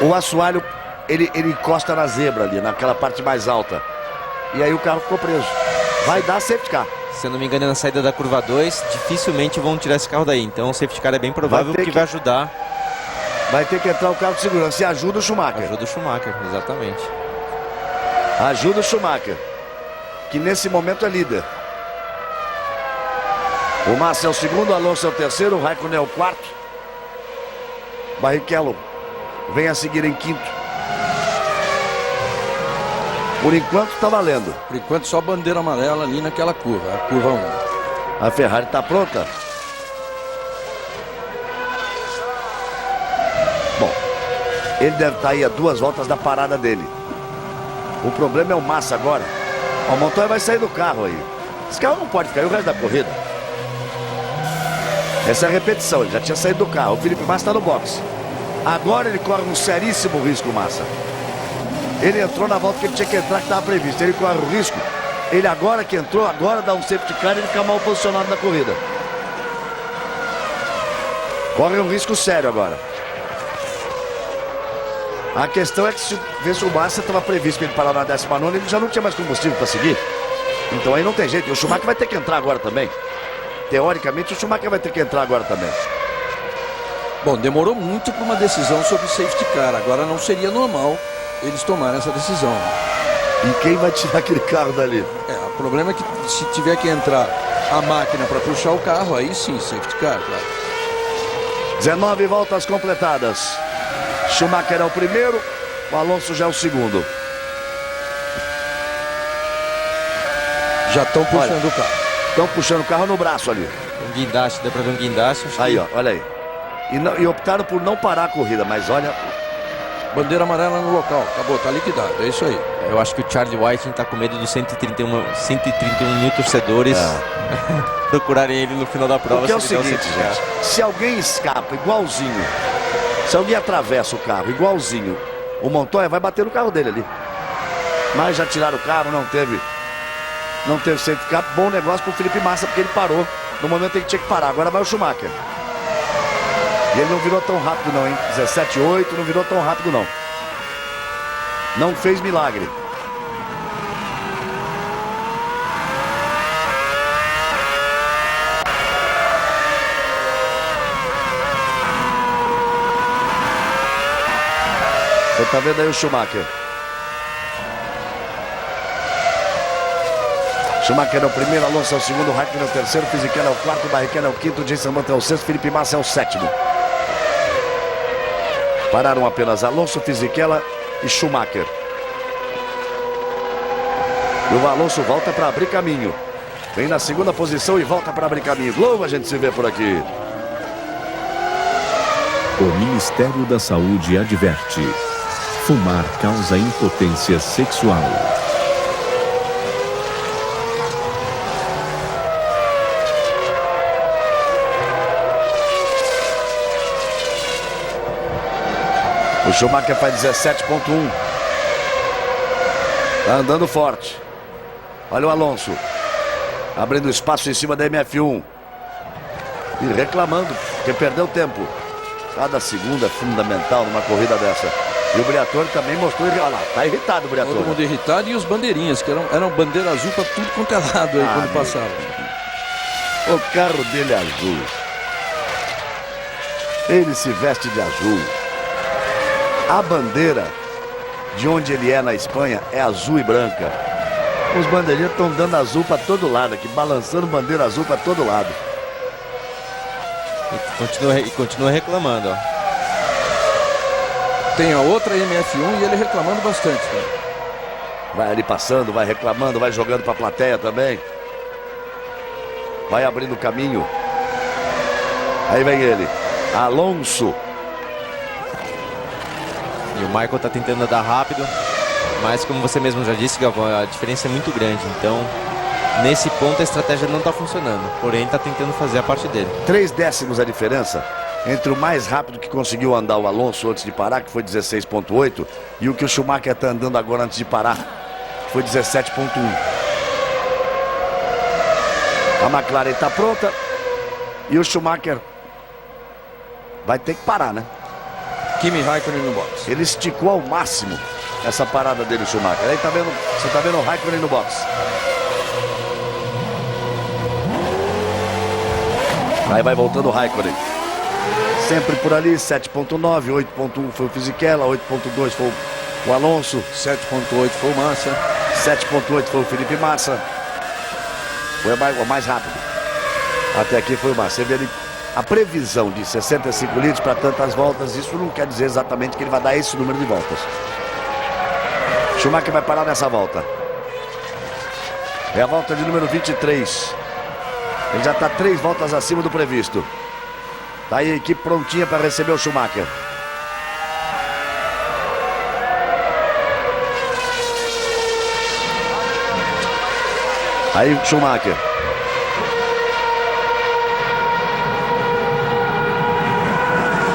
O assoalho, ele encosta na zebra ali, naquela parte mais alta. E aí o carro ficou preso. Vai dar safety car. Se eu não me engano, na saída da curva 2, dificilmente vão tirar esse carro daí. Então o safety car é bem provável que vai ajudar. Vai ter que entrar o carro de segurança. E ajuda o Schumacher. Ajuda o Schumacher, exatamente. Ajuda o Schumacher, que nesse momento é líder. O Massa é o segundo, o Alonso é o terceiro, o Raikkonen é o quarto. Barrichello vem a seguir em quinto. Por enquanto está valendo. Por enquanto só bandeira amarela ali naquela curva, a curva 1. A Ferrari está pronta. Bom, ele deve estar aí a 2 voltas da parada dele. O problema é o Massa agora. O Montoya vai sair do carro aí. Esse carro não pode ficar aí o resto da corrida. Essa é a repetição, ele já tinha saído do carro. O Felipe Massa está no boxe. Agora ele corre um seríssimo risco, Massa. Ele entrou na volta que ele tinha que entrar, que estava previsto. Ele corre o risco. Ele agora que entrou, agora dá um safety car e ele fica mal posicionado na corrida. Corre um risco sério agora. A questão é que se vê se o Massa estava previsto que ele parar na 19ª, ele já não tinha mais combustível para seguir. Então aí não tem jeito. E o Schumacher vai ter que entrar agora também. Teoricamente, o Schumacher vai ter que entrar agora também. Bom, demorou muito para uma decisão sobre o safety car. Agora não seria normal eles tomarem essa decisão. E quem vai tirar aquele carro dali? O problema é que se tiver que entrar a máquina para puxar o carro, aí sim, safety car, claro. 19 voltas completadas. Schumacher é o primeiro, o Alonso já é o segundo. Já estão puxando o carro. Estão puxando o carro no braço ali. Um guindaste, dá para ver um guindaste. Aí, ó, olha aí. E optaram por não parar a corrida, mas olha... Bandeira amarela no local, acabou, tá liquidado, é isso aí. Eu acho que o Charlie Whiting tá com medo dos 131 mil torcedores procurarem ele no final da prova. Porque é o seguinte, gente, se alguém escapa igualzinho, se alguém atravessa o carro igualzinho, o Montoya vai bater no carro dele ali. Mas já tiraram o carro, não teve safety car. Bom negócio pro Felipe Massa, porque ele parou no momento em que tinha que parar. Agora vai o Schumacher. E ele não virou tão rápido não, hein? 17,8, não virou tão rápido não. Não fez milagre. Você tá vendo aí o Schumacher. Schumacher é o primeiro, Alonso é o segundo, Raikkonen é o terceiro, Fisichella é o quarto, Barrichello é o quinto, Jenson Button é o sexto, Felipe Massa é o sétimo. Pararam apenas Alonso, Fisichella e Schumacher. E o Alonso volta para abrir caminho. Vem na segunda posição e volta para abrir caminho. Logo a gente se vê por aqui. O Ministério da Saúde adverte: fumar causa impotência sexual. O Schumacher faz 17,1. Tá andando forte. Olha o Alonso. Abrindo espaço em cima da MF1. E reclamando, porque perdeu tempo. Cada segundo é fundamental numa corrida dessa. E o Briatore também mostrou... Olha lá, tá irritado o Briatore. Todo mundo irritado, e os bandeirinhas, que eram bandeira azul para tudo quanto é lado aí quando passava. O carro dele é azul. Ele se veste de azul. A bandeira de onde ele é na Espanha é azul e branca. Os bandeirinhos estão dando azul para todo lado aqui, balançando bandeira azul para todo lado. E continua reclamando, ó. Tem a outra MF1 e ele reclamando bastante, né? Vai ali passando, vai reclamando, vai jogando para a plateia também. Vai abrindo caminho. Aí vem ele, Alonso. E o Michael tá tentando andar rápido, mas como você mesmo já disse, Galvão, a diferença é muito grande, então Nesse ponto a estratégia não está funcionando, porém está tentando fazer a parte dele. 3 décimos a diferença entre o mais rápido que conseguiu andar o Alonso antes de parar, que foi 16,8, e o que o Schumacher está andando agora antes de parar, que foi 17,1. A McLaren está pronta e o Schumacher vai ter que parar, né? Kimi Raikkonen no box. Ele esticou ao máximo essa parada dele, o Schumacher. Aí tá vendo, você tá vendo o Raikkonen no box. Aí vai voltando o Raikkonen. Sempre por ali, 7,9, 8,1 foi o Fisichella, 8,2 foi o Alonso, 7,8 foi o Massa, 7,8 foi o Felipe Massa. Foi o mais rápido. Até aqui foi o Massa. Você vê ali a previsão de 65 litros para tantas voltas. Isso não quer dizer exatamente que ele vai dar esse número de voltas. Schumacher vai parar nessa volta. É a volta de número 23. Ele já está 3 voltas acima do previsto. Tá aí a equipe prontinha para receber o Schumacher. Aí o Schumacher.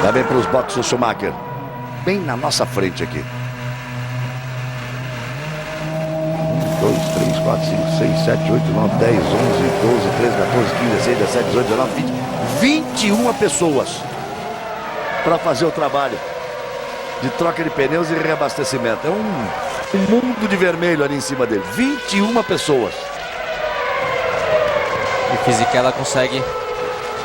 Vai bem para os boxes o Schumacher. Bem na nossa frente aqui. 1, 2, 3, 4, 5, 6, 7, 8, 9, 10, 11, 12, 13, 14, 15, 16, 17, 18, 19, 20. 21 pessoas para fazer o trabalho de troca de pneus e reabastecimento. É um mundo de vermelho ali em cima dele. 21 pessoas. E Fisichella consegue...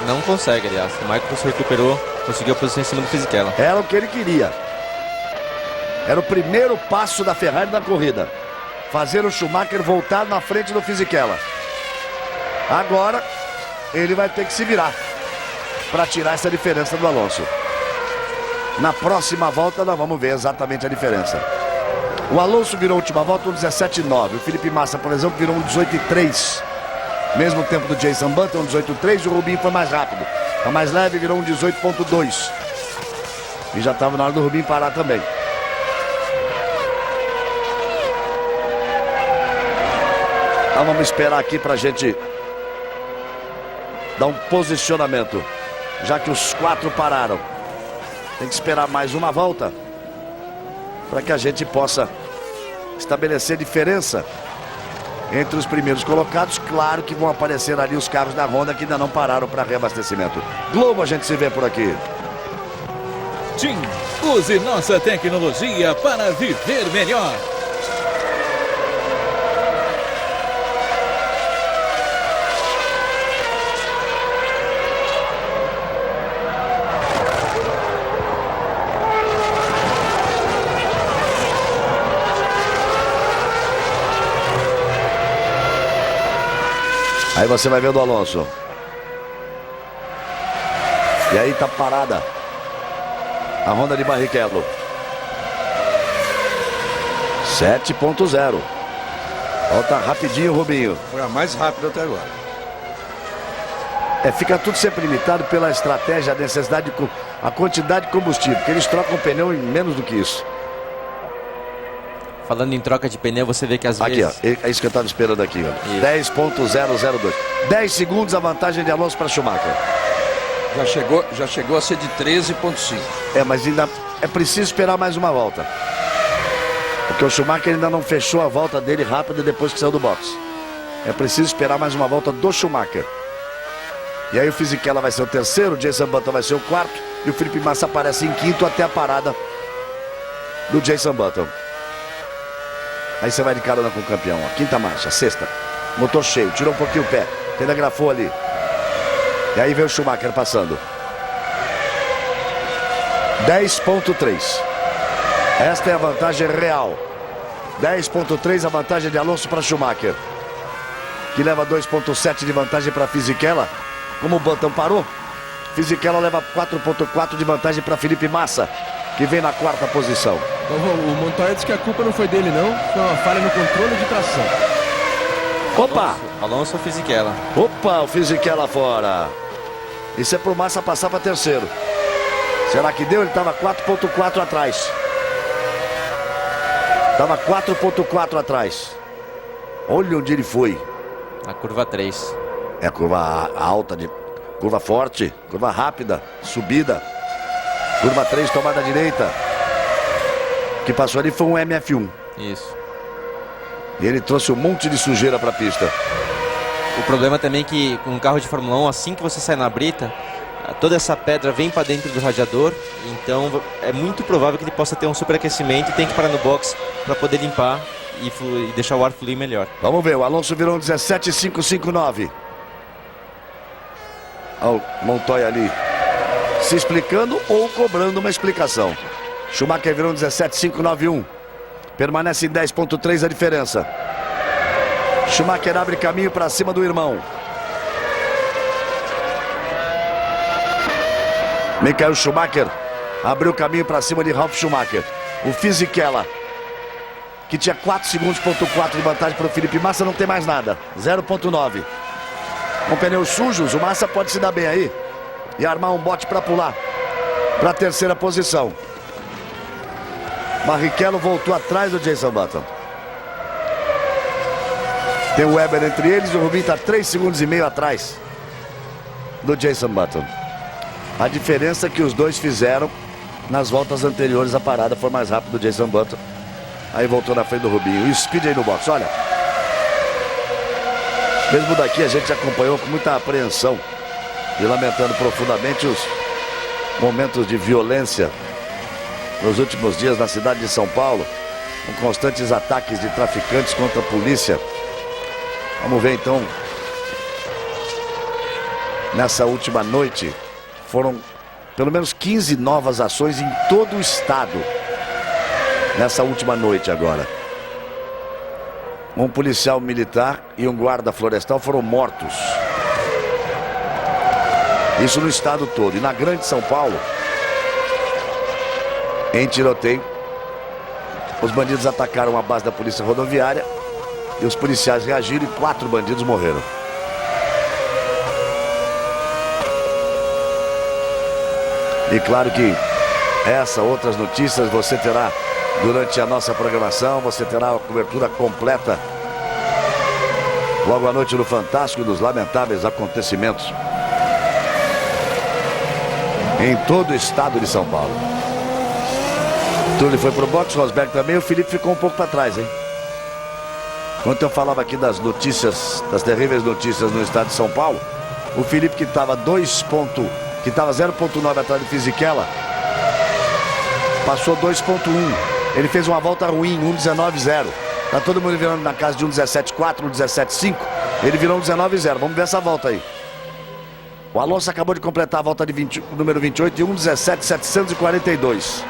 Não consegue, aliás. O Michael se recuperou, conseguiu a posição em cima do Fisichella. Era o que ele queria. Era o primeiro passo da Ferrari na corrida. Fazer o Schumacher voltar na frente do Fisichella. Agora, ele vai ter que se virar para tirar essa diferença do Alonso. Na próxima volta, nós vamos ver exatamente a diferença. O Alonso virou a última volta um 17,9. O Felipe Massa, por exemplo, virou um 18,3. Mesmo tempo do Jason Button, um 18,3. E o Rubinho foi mais rápido. A mais leve virou um 18,2. E já estava na hora do Rubinho parar também. Então vamos esperar aqui para a gente dar um posicionamento. Já que os 4 pararam. Tem que esperar mais uma volta para que a gente possa estabelecer diferença entre os primeiros colocados. Claro que vão aparecer ali os carros da Honda que ainda não pararam para reabastecimento. Globo, a gente se vê por aqui. TIM, use nossa tecnologia para viver melhor. Aí você vai ver do Alonso. E aí tá parada a Honda de Barrichello. 7,0. Volta rapidinho, Rubinho. Foi a mais rápida até agora. Fica tudo sempre limitado pela estratégia, a necessidade, a quantidade de combustível, porque eles trocam o pneu em menos do que isso. Falando em troca de pneu, você vê que às aqui, vezes... Ó, é isso que eu estava esperando aqui, ó. 10,002. 10 segundos a vantagem de Alonso para Schumacher. Já chegou a ser de 13,5. Mas ainda é preciso esperar mais uma volta. Porque o Schumacher ainda não fechou a volta dele rápido depois que saiu do box. É preciso esperar mais uma volta do Schumacher. E aí o Fisichella vai ser o terceiro, o Jason Button vai ser o quarto e o Felipe Massa aparece em quinto até a parada do Jason Button. Aí você vai de carona com o campeão, ó. Quinta marcha, sexta. Motor cheio, tirou um pouquinho o pé. Telegrafou ali. E aí veio o Schumacher passando. 10,3. Esta é a vantagem real. 10,3 a vantagem de Alonso para Schumacher. Que leva 2,7 de vantagem para Fisichella. Como o Button parou, Fisichella leva 4,4 de vantagem para Felipe Massa, que vem na quarta posição. O Montoya disse que a culpa não foi dele, não. Foi uma falha no controle de tração. Opa! Alonso ou Fisichella? Opa, o Fisichella fora. Isso é pro Massa passar para terceiro. Será que deu? Ele estava 4,4 atrás. Estava 4,4 atrás. Olha onde ele foi. Na curva 3. É curva alta, curva forte, curva rápida, subida. Curva 3, tomada direita. O que passou ali foi um MF1. Isso. E ele trouxe um monte de sujeira para a pista. O problema também é que com um carro de Fórmula 1, assim que você sai na brita, toda essa pedra vem para dentro do radiador, então é muito provável que ele possa ter um superaquecimento e tem que parar no box para poder limpar e deixar o ar fluir melhor. Vamos ver, o Alonso virou um 17.559. Olha o Montoya ali se explicando ou cobrando uma explicação. Schumacher virou um 17.591. Permanece em 10.3 a diferença. Schumacher abre caminho para cima do irmão. Michael Schumacher abriu caminho para cima de Ralf Schumacher. O Fisichella, que tinha 4 segundos, ponto 4 de vantagem para o Felipe Massa, não tem mais nada. 0.9. Com pneus sujos, o Massa pode se dar bem aí e armar um bote para pular para a terceira posição. Barrichello voltou atrás do Jenson Button. Tem o Webber entre eles e o Rubinho está 3,5 segundos atrás do Jenson Button. A diferença é que os dois fizeram nas voltas anteriores, a parada foi mais rápida do Jenson Button. Aí voltou na frente do Rubinho. E o Speed aí no box, olha. Mesmo daqui a gente acompanhou com muita apreensão e lamentando profundamente os momentos de violência nos últimos dias na cidade de São Paulo, com constantes ataques de traficantes contra a polícia. Vamos ver então. Nessa última noite foram pelo menos 15 novas ações em todo o estado. Nessa última noite agora. Um policial militar e um guarda florestal foram mortos. Isso no estado todo. E na grande São Paulo, em tiroteio, os bandidos atacaram a base da polícia rodoviária e os policiais reagiram e 4 bandidos morreram. E claro que essa, outras notícias você terá durante a nossa programação. Você terá a cobertura completa logo à noite no Fantástico dos lamentáveis acontecimentos em todo o estado de São Paulo. Tully foi pro boxe, Rosberg também. O Felipe ficou um pouco para trás, hein? Enquanto eu falava aqui das notícias, das terríveis notícias no estado de São Paulo, o Felipe, que estava 0.9 atrás do Fisichella, passou 2.1. Ele fez uma volta ruim, 1.19.0. Tá todo mundo virando na casa de 1.17.4, 1.17.5. Ele virou 1.19.0. Vamos ver essa volta aí. O Alonso acabou de completar a volta de número 28 e 1.17.742.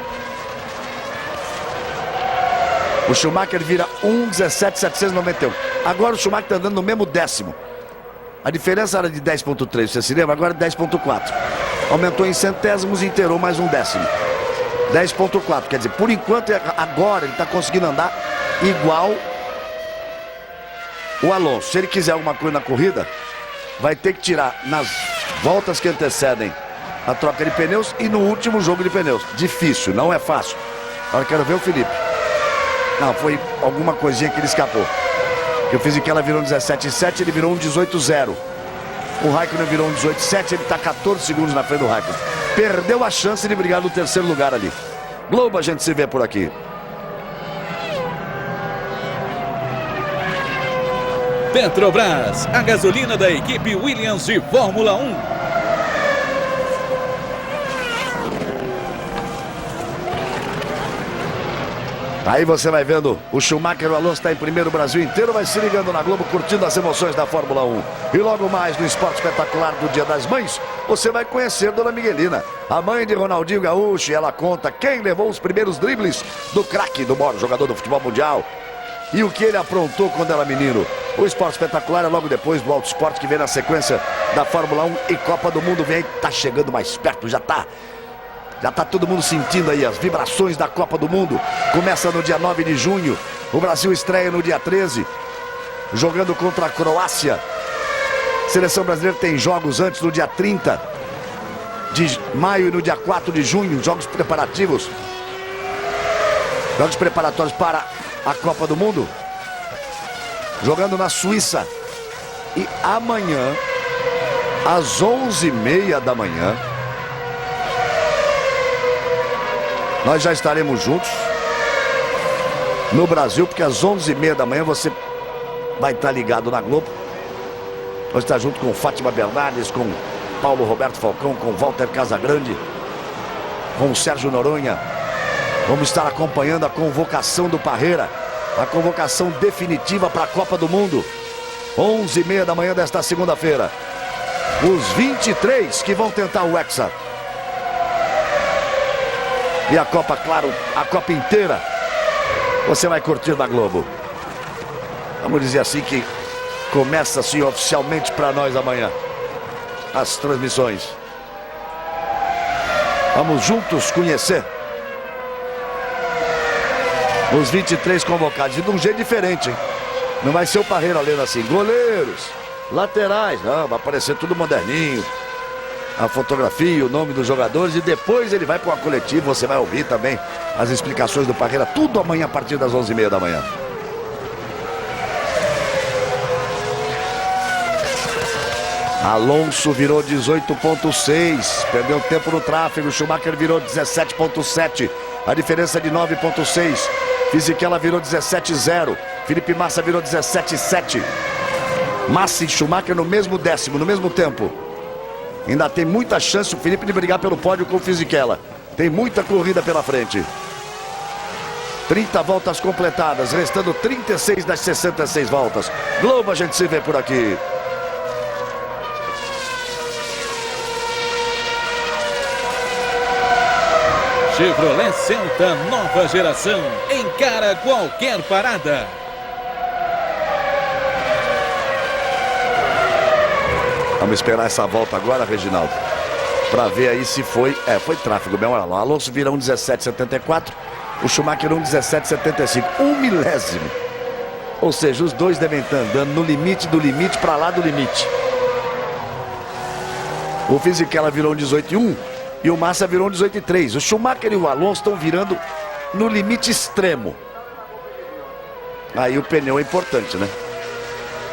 O Schumacher vira 1.17.791. Agora o Schumacher está andando no mesmo décimo. A diferença era de 10.3, você se lembra? Agora é 10.4. Aumentou em centésimos e inteirou mais um décimo. 10.4, quer dizer, por enquanto, agora ele está conseguindo andar igual o Alonso. Se ele quiser alguma coisa na corrida, vai ter que tirar nas voltas que antecedem a troca de pneus e no último jogo de pneus. Difícil, não é fácil. Agora quero ver o Felipe. Não, foi alguma coisinha que ele escapou. Eu fiz que ela virou 17.7, ele virou 1.18.0. O Raikkonen virou 1.18.7, ele está 14 segundos na frente do Raikkonen. Perdeu a chance de brigar no terceiro lugar ali. Globo, a gente se vê por aqui. Petrobras, a gasolina da equipe Williams de Fórmula 1. Aí você vai vendo o Schumacher, o Alonso está em primeiro, o Brasil inteiro vai se ligando na Globo, curtindo as emoções da Fórmula 1. E logo mais no Esporte Espetacular do Dia das Mães, você vai conhecer Dona Miguelina, a mãe de Ronaldinho Gaúcho, e ela conta quem levou os primeiros dribles do craque, do maior jogador do futebol mundial, e o que ele aprontou quando era menino. O Esporte Espetacular é logo depois do Auto Esporte, que vem na sequência da Fórmula 1 e Copa do Mundo. Vem, tá chegando mais perto, já tá todo mundo sentindo aí as vibrações da Copa do Mundo. Começa no dia 9 de junho. O Brasil estreia no dia 13, jogando contra a Croácia. Seleção brasileira tem jogos antes no dia 30 de maio e no dia 4 de junho. Jogos preparativos. Jogos preparatórios para a Copa do Mundo. Jogando na Suíça. E amanhã, às 11h30 da manhã, nós já estaremos juntos no Brasil, porque às 11h30 da manhã você vai estar ligado na Globo. Vamos estar junto com Fátima Bernardes, com Paulo Roberto Falcão, com Walter Casagrande, com Sérgio Noronha. Vamos estar acompanhando a convocação do Parreira, a convocação definitiva para a Copa do Mundo. 11h30 da manhã desta segunda-feira. Os 23 que vão tentar o Hexa. E a Copa, claro, a Copa inteira você vai curtir na Globo. Vamos dizer assim que começa assim oficialmente para nós amanhã as transmissões. Vamos juntos conhecer os 23 convocados e de um jeito diferente, hein? Não vai ser o Parreira lendo assim, goleiros, laterais, não, vai aparecer tudo moderninho. A fotografia, o nome dos jogadores, e depois ele vai para uma coletiva, você vai ouvir também as explicações do Parreira, tudo amanhã a partir das 11h30 da manhã. Alonso virou 18,6, perdeu tempo no tráfego. Schumacher virou 17,7, a diferença é de 9,6. Fisichella virou 17,0, Felipe Massa virou 17,7. Massa e Schumacher no mesmo décimo, no mesmo tempo. Ainda tem muita chance o Felipe de brigar pelo pódio com o Fisichella. Tem muita corrida pela frente. 30 voltas completadas, restando 36 das 66 voltas. Globo, a gente se vê por aqui. Chevrolet Celta nova geração encara qualquer parada. Vamos esperar essa volta agora, Reginaldo, para ver aí se foi... foi tráfego mesmo. Olha lá, o Alonso vira 1,17,74, o Schumacher 1,17,75, 1 milésimo. Ou seja, os dois devem estar andando no limite do limite, para lá do limite. O Fisichella virou 1,18,1 e o Massa virou 1,18,3. O Schumacher e o Alonso estão virando no limite extremo. Aí o pneu é importante, né?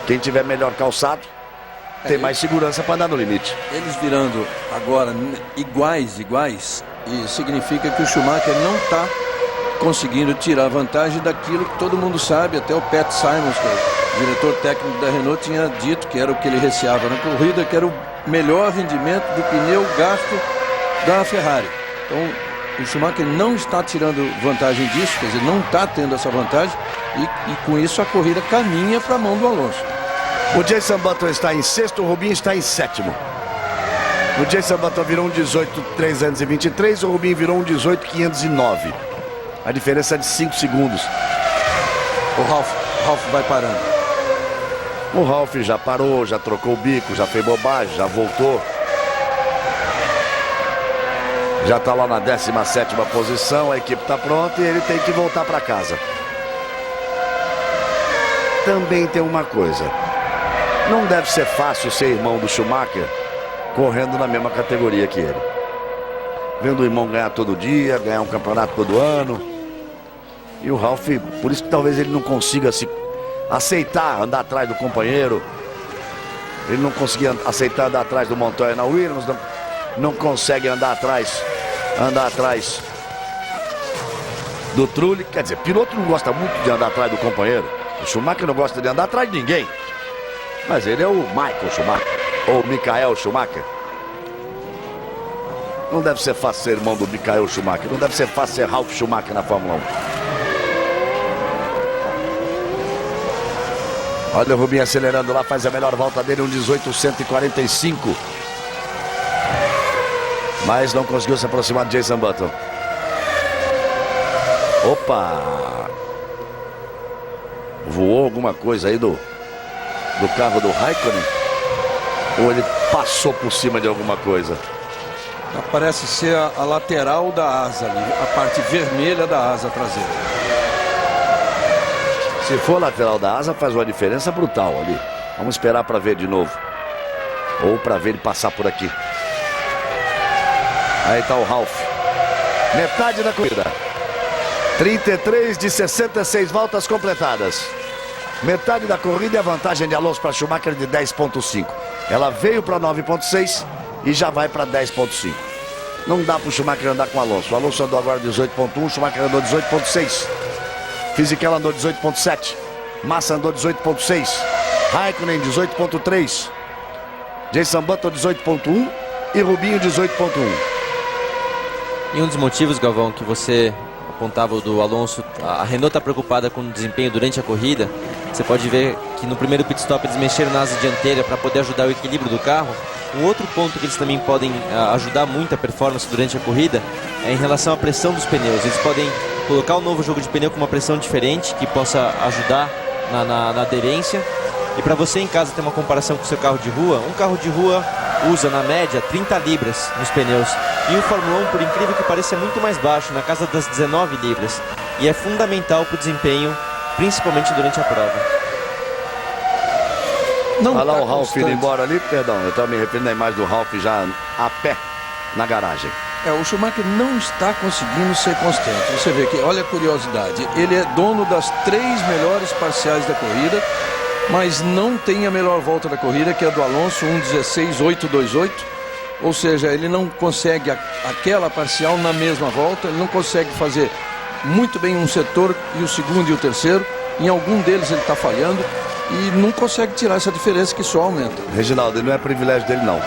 Quem tiver melhor calçado tem mais segurança para andar no limite. Eles virando agora iguais, e significa que o Schumacher não está conseguindo tirar vantagem daquilo que todo mundo sabe, até o Pat Simons, que é o diretor técnico da Renault, tinha dito que era o que ele receava na corrida, que era o melhor rendimento do pneu gasto da Ferrari. Então o Schumacher não está tirando vantagem disso, quer dizer, não está tendo essa vantagem, e com isso a corrida caminha para a mão do Alonso. O Jenson Button está em sexto, o Rubinho está em sétimo. O Jenson Button virou 1,18,323, o Rubinho virou 1,18,509. A diferença é de 5 segundos. O Ralf vai parando. O Ralf já parou, já trocou o bico, já fez bobagem, já voltou. Já está lá na 17ª posição, a equipe está pronta e ele tem que voltar para casa. Também tem uma coisa. Não deve ser fácil ser irmão do Schumacher correndo na mesma categoria que ele. Vendo o irmão ganhar todo dia, ganhar um campeonato todo ano. E o Ralf, por isso que talvez ele não consiga se aceitar andar atrás do companheiro. Ele não conseguia aceitar andar atrás do Montoya na Williams, não consegue andar atrás do Trulli. Quer dizer, piloto não gosta muito de andar atrás do companheiro. O Schumacher não gosta de andar atrás de ninguém. Mas ele é o Michael Schumacher, ou Michael Schumacher. Não deve ser fácil ser irmão do Michael Schumacher. Não deve ser fácil ser Ralf Schumacher na Fórmula 1. Olha o Rubinho acelerando lá, faz a melhor volta dele, 1,18,145. Mas não conseguiu se aproximar de Jenson Button. Opa! Voou alguma coisa aí do carro do Raikkonen? Ou ele passou por cima de alguma coisa? Parece ser a lateral da asa ali, a parte vermelha da asa traseira. Se for lateral da asa, faz uma diferença brutal ali. Vamos esperar para ver de novo. Ou para ver ele passar por aqui. Aí está o Ralf. Metade da corrida. 33 de 66 voltas completadas. Metade da corrida e a vantagem de Alonso para Schumacher de 10,5. Ela veio para 9,6 e já vai para 10,5. Não dá para o Schumacher andar com o Alonso. O Alonso andou agora 18,1, Schumacher andou 18,6. Fisichella andou 18,7. Massa andou 18,6. Raikkonen 18,3. Jason Button 18,1 e Rubinho 18,1. E um dos motivos, Galvão, que você apontava do Alonso, a Renault está preocupada com o desempenho durante a corrida. Você pode ver que no primeiro pit stop eles mexeram na asa dianteira para poder ajudar o equilíbrio do carro. Um outro ponto que eles também podem ajudar muito a performance durante a corrida é em relação à pressão dos pneus. Eles podem colocar um novo jogo de pneu com uma pressão diferente que possa ajudar na aderência. E para você em casa ter uma comparação com o seu carro de rua, um carro de rua usa na média 30 libras nos pneus. E o Fórmula 1, por incrível que pareça, é muito mais baixo, na casa das 19 libras. E é fundamental para o desempenho, principalmente durante a prova. Olha lá o Ralf indo embora ali, perdão, eu estava me referindo à imagem do Ralf já a pé na garagem. O Schumacher não está conseguindo ser constante. Você vê que, olha a curiosidade, ele é dono das 3 melhores parciais da corrida, mas não tem a melhor volta da corrida, que é a do Alonso, 1:16.828. Ou seja, ele não consegue aquela parcial na mesma volta, ele não consegue fazer muito bem um setor e o segundo e o terceiro. Em algum deles ele está falhando e não consegue tirar essa diferença que só aumenta. Reginaldo, ele não é privilégio dele não.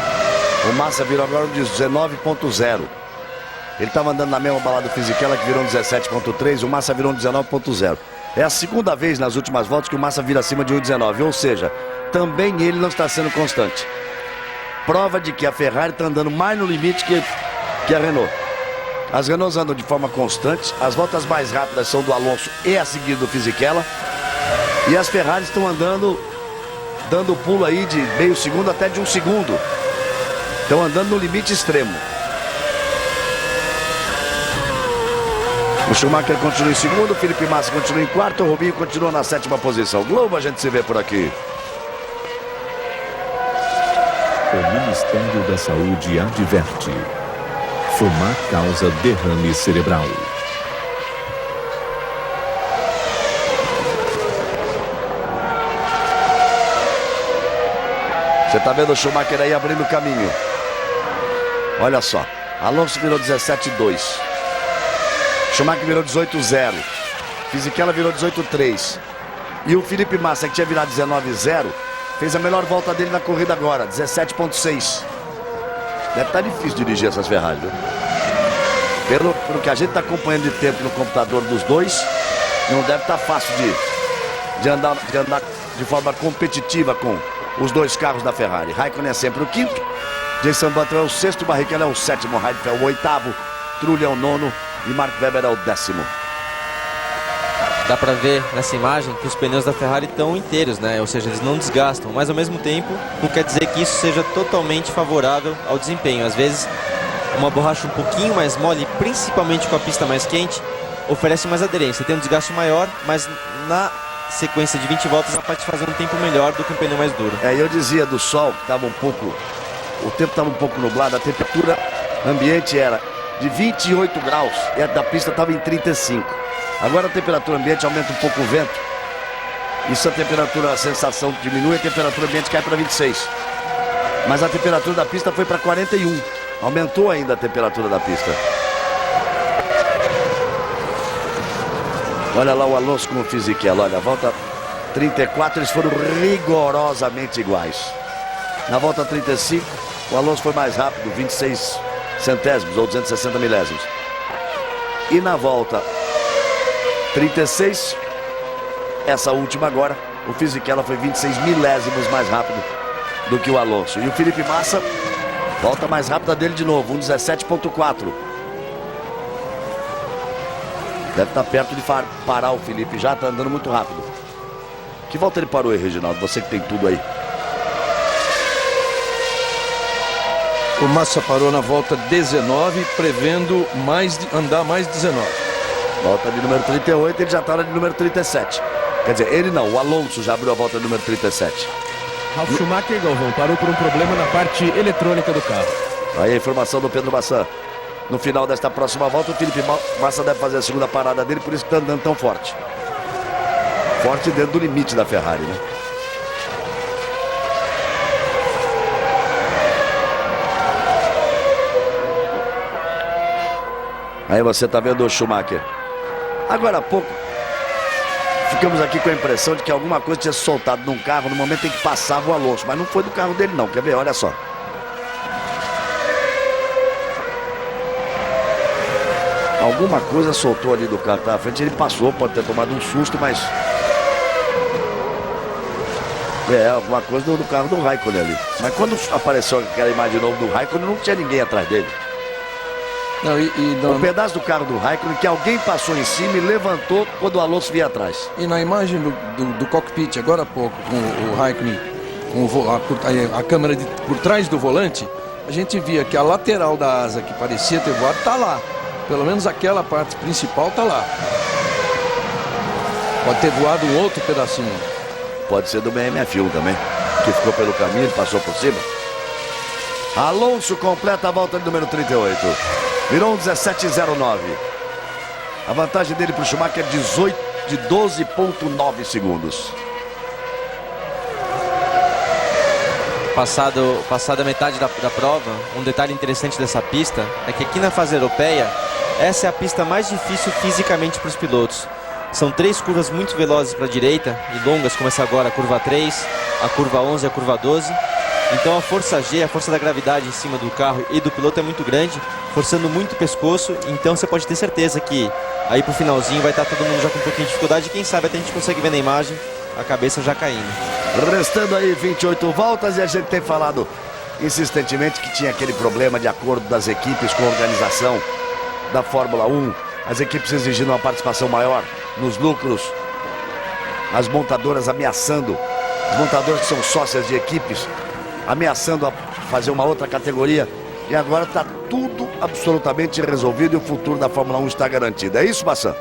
O Massa virou agora um 19,0. Ele estava andando na mesma balada do Fisichella, que virou um 17,3, o Massa virou um 19,0. É a segunda vez nas últimas voltas que o Massa vira acima de 1,19, ou seja, também ele não está sendo constante. Prova de que a Ferrari está andando mais no limite que a Renault. As Renaults andam de forma constante, as voltas mais rápidas são do Alonso e a seguir do Fisichella. E as Ferraris estão andando, dando pulo aí de meio segundo até de 1 segundo. Estão andando no limite extremo. O Schumacher continua em segundo, o Felipe Massa continua em quarto, o Rubinho continua na 7ª posição. Globo, a gente se vê por aqui. O Ministério da Saúde adverte: fumar causa derrame cerebral. Você tá vendo o Schumacher aí abrindo o caminho. Olha só, Alonso virou 17,2. Schumacher virou 18,0. Fisichella virou 18,3. E o Felipe Massa, que tinha virado 19,0, fez a melhor volta dele na corrida agora, 17,6. Deve estar difícil dirigir essas Ferrari, viu? Pelo que a gente está acompanhando de tempo no computador dos dois, não deve estar fácil de andar de forma competitiva com os dois carros da Ferrari. Raikkonen é sempre o 5º, Jason Button é o 6º, Barrichello é o 7º, Heidfeld é o 8º, Trulli é o 9º e Mark Webber é o 10º. Dá pra ver nessa imagem que os pneus da Ferrari estão inteiros, né? Ou seja, eles não desgastam, mas ao mesmo tempo não quer dizer que isso seja totalmente favorável ao desempenho. Às vezes uma borracha um pouquinho mais mole, principalmente com a pista mais quente, oferece mais aderência, tem um desgaste maior, mas na sequência de 20 voltas ela pode fazer um tempo melhor do que um pneu mais duro. Eu dizia do sol que estava o tempo estava um pouco nublado, a temperatura ambiente era de 28 graus e a da pista estava em 35. Agora a temperatura ambiente aumenta um pouco o vento. Isso, a sensação diminui, a temperatura ambiente cai para 26. Mas a temperatura da pista foi para 41. Aumentou ainda a temperatura da pista. Olha lá o Alonso com o Fisichella. Olha, a volta 34 eles foram rigorosamente iguais. Na volta 35, o Alonso foi mais rápido, 26 centésimos ou 260 milésimos. E na volta 36, essa última agora, o Fisichella foi 26 milésimos mais rápido do que o Alonso. E o Felipe Massa, volta mais rápida dele de novo, 1:17.4. Deve estar perto de parar o Felipe, já está andando muito rápido. Que volta ele parou aí, Reginaldo? Você que tem tudo aí. O Massa parou na volta 19, prevendo andar mais 19. Volta de número 38, ele já está de número 37. Quer dizer, ele não, o Alonso já abriu a volta de número 37. Ralf Schumacher, Galvão, parou por um problema na parte eletrônica do carro. Aí a informação do Pedro Bassan. No final desta próxima volta, o Felipe Massa deve fazer a segunda parada dele, por isso que está andando tão forte. Forte dentro do limite da Ferrari, né? Aí você tá vendo o Schumacher. Agora há pouco, ficamos aqui com a impressão de que alguma coisa tinha soltado num carro no momento em que passava o Alonso. Mas não foi do carro dele não, quer ver? Olha só. Alguma coisa soltou ali do carro que tá à frente. Ele passou, pode ter tomado um susto, mas... alguma coisa do carro do Raikkonen ali. Mas quando apareceu aquela imagem nova do Raikkonen, não tinha ninguém atrás dele. Não, Um pedaço do carro do Raikkonen que alguém passou em cima e levantou quando o Alonso vinha atrás. E na imagem do cockpit, agora há pouco, com o Raikkonen, com a câmera por trás do volante, a gente via que a lateral da asa que parecia ter voado tá lá. Pelo menos aquela parte principal tá lá. Pode ter voado um outro pedacinho. Pode ser do BMF1 também, que ficou pelo caminho, ele passou por cima. Alonso completa a volta de número 38. Virou um 17,09. A vantagem dele para o Schumacher é de 12,9 segundos. Passada a metade da prova, um detalhe interessante dessa pista é que aqui na fase europeia, essa é a pista mais difícil fisicamente para os pilotos. São 3 curvas muito velozes para a direita e longas, como essa agora, a curva 3, a curva 11 e a curva 12. Então a força G, a força da gravidade em cima do carro e do piloto é muito grande, forçando muito o pescoço. Então você pode ter certeza que aí pro finalzinho vai estar todo mundo já com um pouquinho de dificuldade. E quem sabe até a gente consegue ver na imagem a cabeça já caindo. Restando aí 28 voltas e a gente tem falado insistentemente que tinha aquele problema de acordo das equipes com a organização da Fórmula 1. As equipes exigindo uma participação maior nos lucros. As montadoras ameaçando, as montadoras que são sócias de equipes, ameaçando a fazer uma outra categoria. E agora está tudo absolutamente resolvido e o futuro da Fórmula 1 está garantido. É isso, Bassan?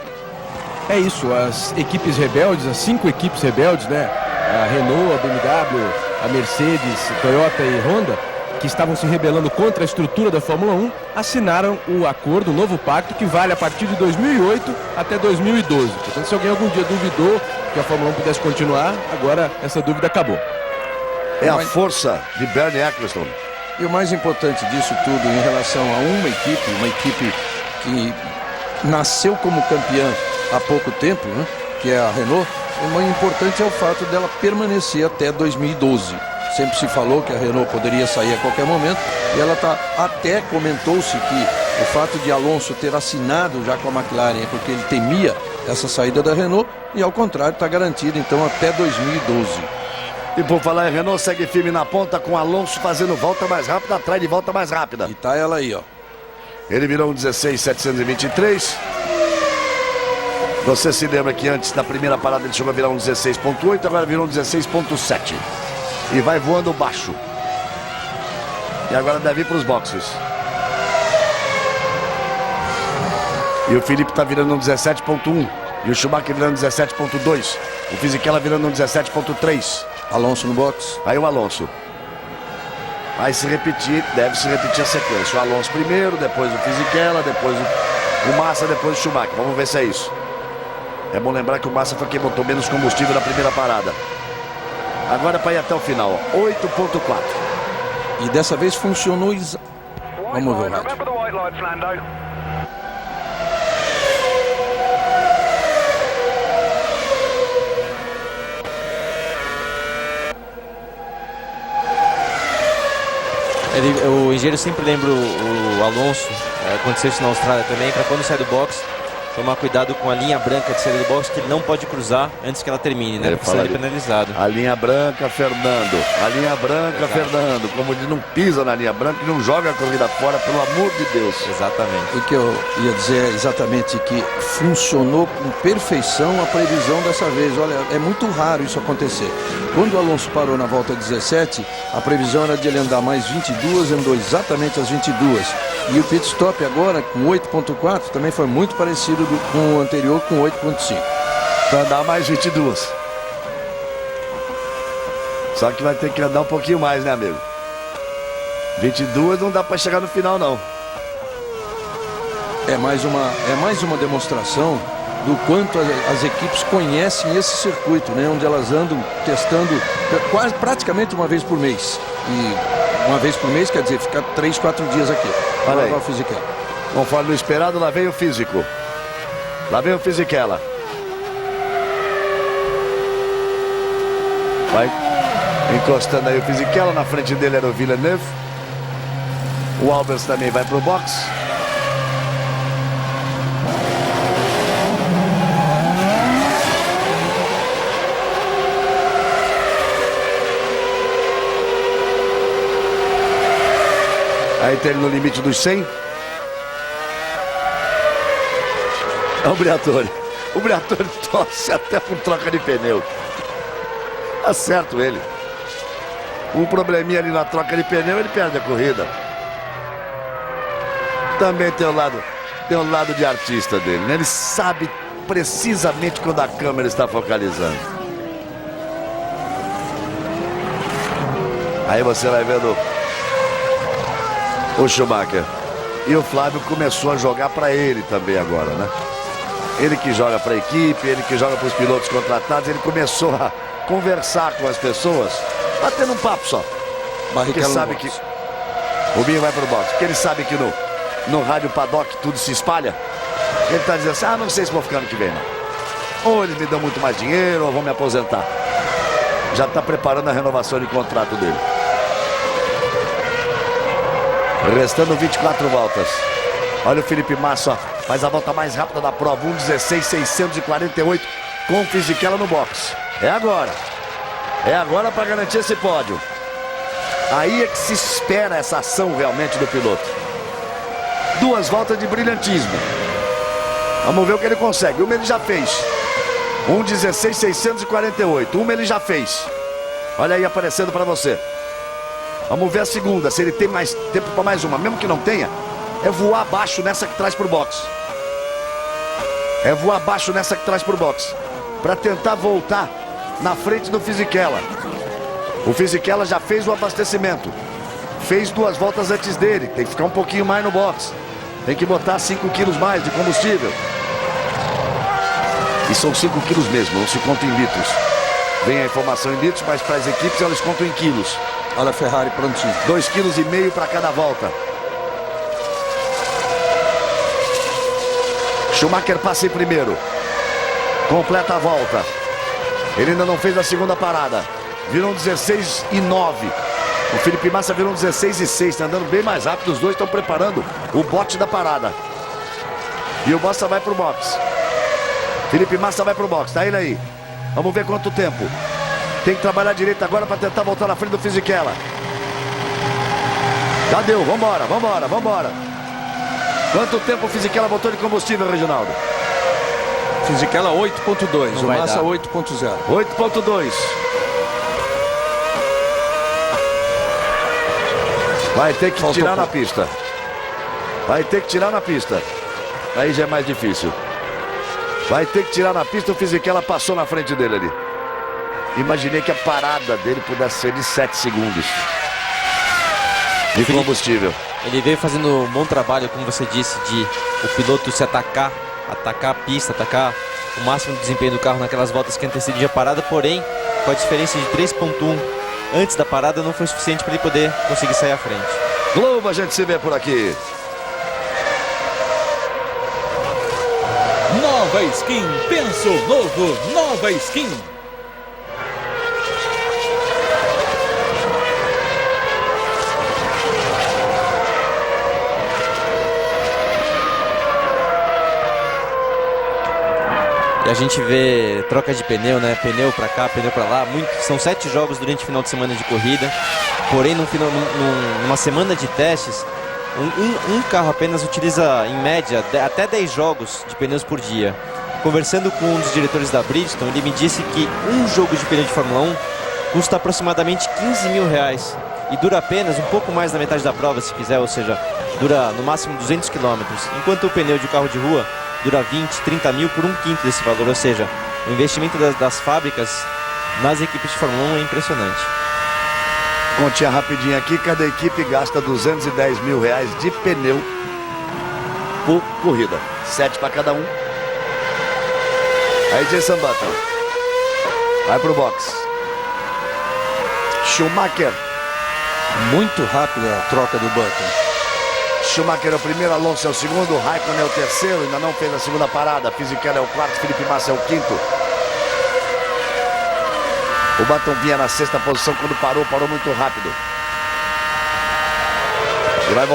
É isso, as equipes rebeldes, as 5 equipes rebeldes, né? A Renault, a BMW, a Mercedes, Toyota e Honda, que estavam se rebelando contra a estrutura da Fórmula 1, assinaram o acordo, o novo pacto, que vale a partir de 2008 até 2012. Portanto, se alguém algum dia duvidou que a Fórmula 1 pudesse continuar, agora essa dúvida acabou. É a força de Bernie Ecclestone. E o mais importante disso tudo em relação a uma equipe que nasceu como campeã há pouco tempo, né, que é a Renault, o mais importante é o fato dela permanecer até 2012. Sempre se falou que a Renault poderia sair a qualquer momento e ela até comentou-se que o fato de Alonso ter assinado já com a McLaren é porque ele temia essa saída da Renault e ao contrário está garantido então até 2012. E por falar em Renault, segue firme na ponta com Alonso fazendo volta mais rápida, atrás de volta mais rápida. E tá ela aí, ó. Ele virou um 16,723. Você se lembra que antes da primeira parada ele chegou a virar um 16,8, agora virou um 16,7. E vai voando baixo. E agora deve ir para os boxes. E o Felipe está virando um 17,1. E o Schumacher virando um 17,2. O Fisichella virando um 17,3. Alonso no box. Aí o Alonso. Vai se repetir, deve se repetir a sequência. O Alonso primeiro, depois o Fisichella, depois o Massa, depois o Schumacher. Vamos ver se é isso. É bom lembrar que o Massa foi quem botou menos combustível na primeira parada. Agora para ir até o final, 8,4. E dessa vez funcionou Vamos ver o rádio. O engenheiro sempre lembra o Alonso, aconteceu isso na Austrália também, para quando sai do box, tomar cuidado com a linha branca de saída do box, que ele não pode cruzar antes que ela termine, né? Porque senão ele é penalizado. A linha branca, Fernando. A linha branca, exato. Fernando. Como ele não pisa na linha branca e não joga a corrida fora, pelo amor de Deus. Exatamente. O que eu ia dizer é exatamente que funcionou com perfeição a previsão dessa vez. Olha, é muito raro isso acontecer. Quando o Alonso parou na volta 17, a previsão era de ele andar mais 22, andou exatamente as 22. E o pit stop agora, com 8,4, também foi muito parecido com o anterior, com 8,5. Para andar mais 22. Só que vai ter que andar um pouquinho mais, né, amigo? 22 não dá para chegar no final, não. É mais uma demonstração do quanto as equipes conhecem esse circuito, né? Onde elas andam testando quase praticamente uma vez por mês. E uma vez por mês quer dizer ficar 3, 4 dias aqui. Olha aí. O Fisichella. Conforme o esperado, lá vem o físico. Lá vem o Fisichella. Vai encostando aí o Fisichella. Na frente dele era o Villeneuve. O Albers também vai pro box. Aí tem ele no limite dos 100. É o Briatore. O Briatore torce até por troca de pneu. Acerto ele. Um probleminha ali na troca de pneu, ele perde a corrida. Também tem o lado de artista dele, né? Ele sabe precisamente quando a câmera está focalizando. Aí você vai vendo o Schumacher. E o Flávio começou a jogar para ele também agora, né? Ele que joga para a equipe, ele que joga para os pilotos contratados, ele começou a conversar com as pessoas, batendo um papo só. Porque sabe que o Binho vai pro box, porque ele sabe que no rádio paddock tudo se espalha. Ele tá dizendo assim, não sei se vou ficar ano que vem, não. Ou eles me dão muito mais dinheiro, ou vão me aposentar. Já tá preparando a renovação de contrato dele. Restando 24 voltas. Olha o Felipe Massa, faz a volta mais rápida da prova, 1:16.648, com o Fisichella no box. É agora. É agora para garantir esse pódio. Aí é que se espera essa ação realmente do piloto. 2 voltas de brilhantismo. Vamos ver o que ele consegue. Uma ele já fez. 1:16.648. Uma ele já fez. Olha aí aparecendo para você. Vamos ver a segunda, se ele tem mais tempo para mais uma. Mesmo que não tenha, é voar abaixo nessa que traz pro box. É voar abaixo nessa que traz pro box. Para tentar voltar na frente do Fisichella. O Fisichella já fez o abastecimento. Fez 2 voltas antes dele. Tem que ficar um pouquinho mais no box. Tem que botar 5 quilos mais de combustível. E são 5 quilos mesmo, não se conta em litros. Vem a informação em litros, mas para as equipes elas contam em quilos. Olha a Ferrari prontinho. 2,5 kg para cada volta. Schumacher passa em primeiro. Completa a volta. Ele ainda não fez a segunda parada. Viram 16:09. O Felipe Massa virou 16:06. Está andando bem mais rápido. Os dois estão preparando o bote da parada. E o Massa vai pro box. Felipe Massa vai pro box. Tá ele aí. Vamos ver quanto tempo. Tem que trabalhar direito agora para tentar voltar na frente do Fisichella. Já deu. Vambora, vambora, vambora. Quanto tempo o Fisichella botou de combustível, Reginaldo? Fisichella 8.2. O Massa 8.0. 8.2. Vai ter que tirar na pista. Vai ter que tirar na pista. Aí já é mais difícil. Vai ter que tirar na pista. O Fisichella passou na frente dele ali. Imaginei que a parada dele pudesse ser de 7 segundos de combustível. Ele veio fazendo um bom trabalho, como você disse, de o piloto se atacar a pista, atacar o máximo de desempenho do carro naquelas voltas que antecediam a parada, porém, com a diferença de 3.1 antes da parada, não foi suficiente para ele poder conseguir sair à frente. Globo, a gente se vê por aqui. Nova Skin, penso novo, Nova Skin. E a gente vê troca de pneu, né? Pneu pra cá, pneu pra lá. São 7 jogos durante o final de semana de corrida. Porém, numa semana de testes, um carro apenas utiliza, em média, até 10 jogos de pneus por dia. Conversando com um dos diretores da Bridgestone, ele me disse que um jogo de pneu de Fórmula 1 custa aproximadamente R$15 mil. E dura apenas um pouco mais da metade da prova, se quiser, ou seja, dura no máximo 200 km. Enquanto o pneu de carro de rua dura 20, 30 mil por 1/5 desse valor, ou seja, o investimento das fábricas nas equipes de Fórmula 1 é impressionante. Continha rapidinho aqui, cada equipe gasta R$210 mil de pneu por corrida. 7 para cada um. Aí Jenson Button. Vai pro box. Schumacher. Muito rápida a troca do Button. Schumacher é o primeiro, Alonso é o segundo, Raikkonen é o terceiro, ainda não fez a segunda parada. Fisichella é o quarto, Felipe Massa é o quinto. O Button vinha na sexta posição quando parou muito rápido. E vai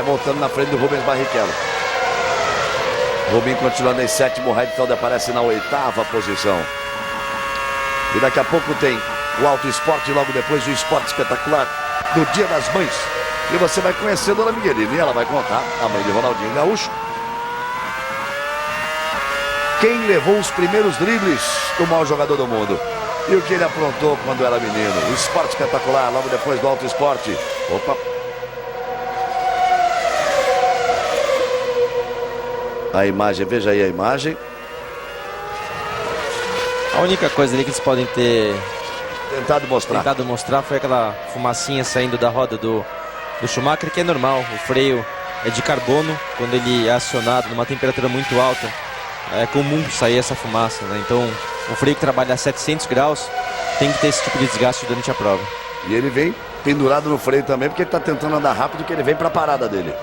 voltando na frente do Rubens Barrichello. Rubinho continuando em sétimo, Heidfeld aparece na oitava posição. E daqui a pouco tem o Auto Esporte, logo depois o Esporte Espetacular do Dia das Mães. E você vai conhecer a Dona Miguelina e ela vai contar, a mãe de Ronaldinho Gaúcho, quem levou os primeiros dribles do maior jogador do mundo e o que ele aprontou quando era menino. O Esporte Espetacular, logo depois do Auto Esporte. Opa! A imagem, veja aí a imagem. A única coisa ali que eles podem ter tentado mostrar foi aquela fumacinha saindo da roda do Schumacher, que é normal. O freio é de carbono, quando ele é acionado numa temperatura muito alta, é comum sair essa fumaça, né? Então, o freio que trabalha a 700 graus tem que ter esse tipo de desgaste durante a prova. E ele vem pendurado no freio também, porque ele está tentando andar rápido, que ele vem para a parada dele.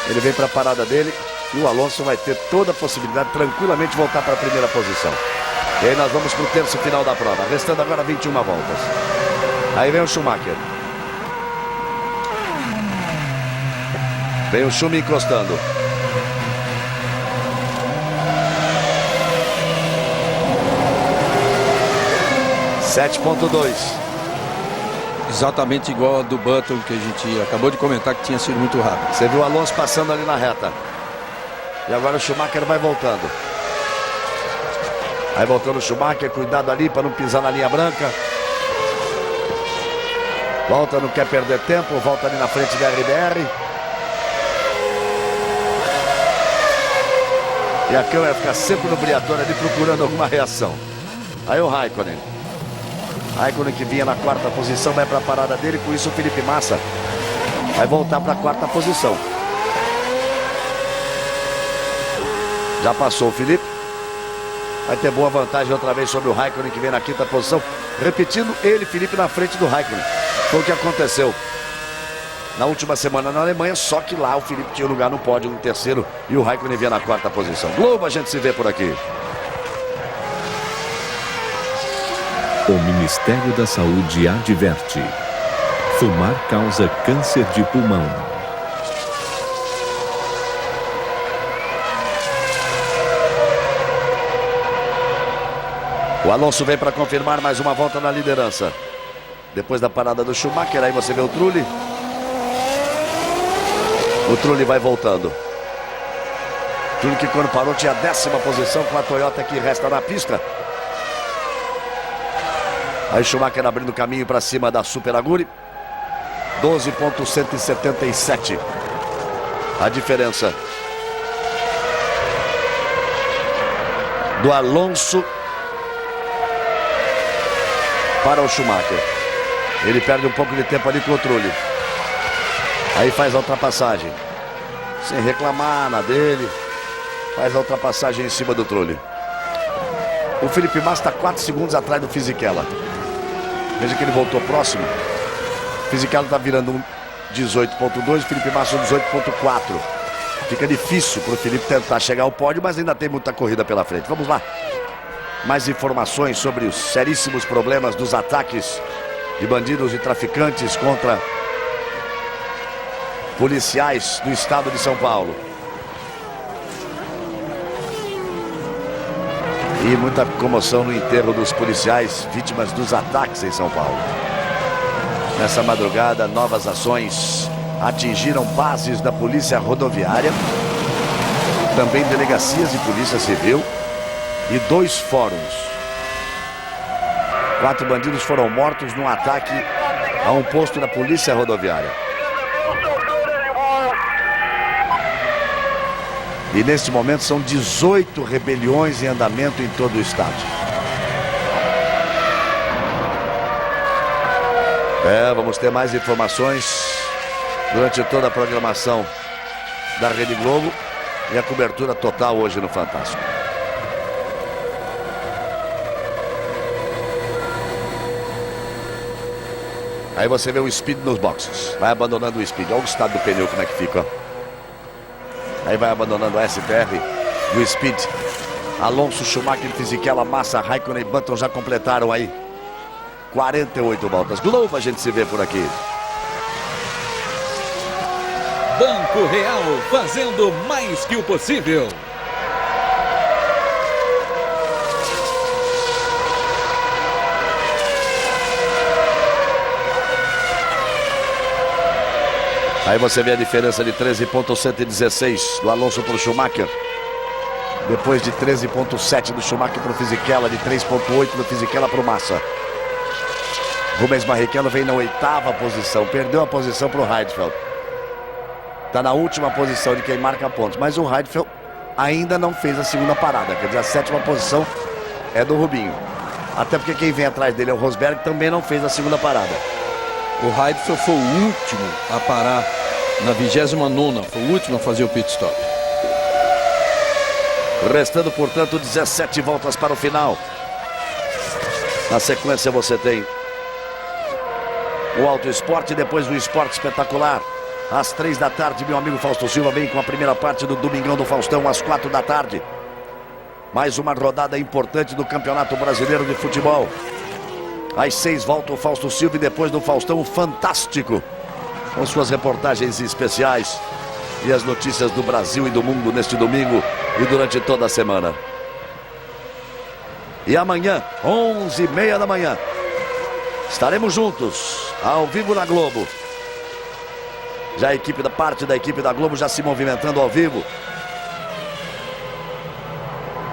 Ele vem para a parada dele e o Alonso vai ter toda a possibilidade de tranquilamente voltar para a primeira posição. E aí nós vamos para o terço final da prova, restando agora 21 voltas. Aí vem o Schumacher. Vem o Schumi encostando. (7.2). Exatamente igual a do Button, que a gente acabou de comentar que tinha sido muito rápido. Você viu o Alonso passando ali na reta. E agora o Schumacher vai voltando. Aí voltando o Schumacher, cuidado ali para não pisar na linha branca. Volta, não quer perder tempo, volta ali na frente da RBR. E a câmera fica sempre no Briatore ali procurando alguma reação. Aí o Raikkonen. Raikkonen que vinha na quarta posição, vai para a parada dele, com isso o Felipe Massa vai voltar para a quarta posição. Já passou o Felipe. Vai ter boa vantagem outra vez sobre o Raikkonen, que vem na quinta posição. Repetindo, ele, Felipe, na frente do Raikkonen. Foi o que aconteceu na última semana na Alemanha, só que lá o Felipe tinha lugar no pódio no terceiro e o Raikkonen vinha na quarta posição. Globo, a gente se vê por aqui. O Ministério da Saúde adverte: fumar causa câncer de pulmão. O Alonso vem para confirmar mais uma volta na liderança. Depois da parada do Schumacher, aí você vê o Trulli. O Trulli vai voltando. Trulli que quando parou tinha a 10ª posição com a Toyota que resta na pista. Aí Schumacher abrindo caminho para cima da Super Aguri. 12.177. A diferença do Alonso para o Schumacher. Ele perde um pouco de tempo ali com o Trulli. Aí faz a ultrapassagem. Sem reclamar na dele. Faz a ultrapassagem em cima do Trulli. O Felipe Massa está 4 segundos atrás do Fisichella. Veja que ele voltou próximo. O Fisichella está virando um 18.2, Felipe Massa um 18.4. Fica difícil para o Felipe tentar chegar ao pódio, mas ainda tem muita corrida pela frente. Vamos lá. Mais informações sobre os seríssimos problemas dos ataques de bandidos e traficantes contra policiais do estado de São Paulo. E muita comoção no enterro dos policiais vítimas dos ataques em São Paulo. Nessa madrugada, novas ações atingiram bases da Polícia Rodoviária, também delegacias de Polícia Civil e 2 fóruns. 4 bandidos foram mortos num ataque a um posto da Polícia Rodoviária. E neste momento são 18 rebeliões em andamento em todo o estado. Vamos ter mais informações durante toda a programação da Rede Globo e a cobertura total hoje no Fantástico. Aí você vê o Speed nos boxes. Vai abandonando o Speed. Olha o estado do pneu, como é que fica. Aí vai abandonando a SBR e o Speed. Alonso, Schumacher, Fisichella, Massa, Raikkonen e Button já completaram aí 48 voltas. Globo a gente se vê por aqui. Banco Real, fazendo mais que o possível. Aí você vê a diferença de 13.116 do Alonso para o Schumacher. Depois de 13.7 do Schumacher para o Fisichella, de 3.8 do Fisichella para o Massa. Rubens Barrichello vem na 8ª posição, perdeu a posição para o Heidfeld. Está na última posição de quem marca pontos, mas o Heidfeld ainda não fez a segunda parada, quer dizer, a 7ª posição é do Rubinho. Até porque quem vem atrás dele é o Rosberg, que também não fez a segunda parada. O Heidfeld foi o último a parar na 29ª, foi o último a fazer o pit stop. Restando, portanto, 17 voltas para o final. Na sequência você tem o Auto Esporte, depois o Esporte Espetacular. Às 3 da tarde, meu amigo Fausto Silva vem com a primeira parte do Domingão do Faustão, às 4 da tarde. Mais uma rodada importante do Campeonato Brasileiro de Futebol. Às 6 volta o Fausto Silva e depois do Faustão o Fantástico, com suas reportagens especiais e as notícias do Brasil e do mundo neste domingo e durante toda a semana. E amanhã, 11h30 da manhã, estaremos juntos, ao vivo na Globo. Já a equipe parte da equipe da Globo já se movimentando ao vivo.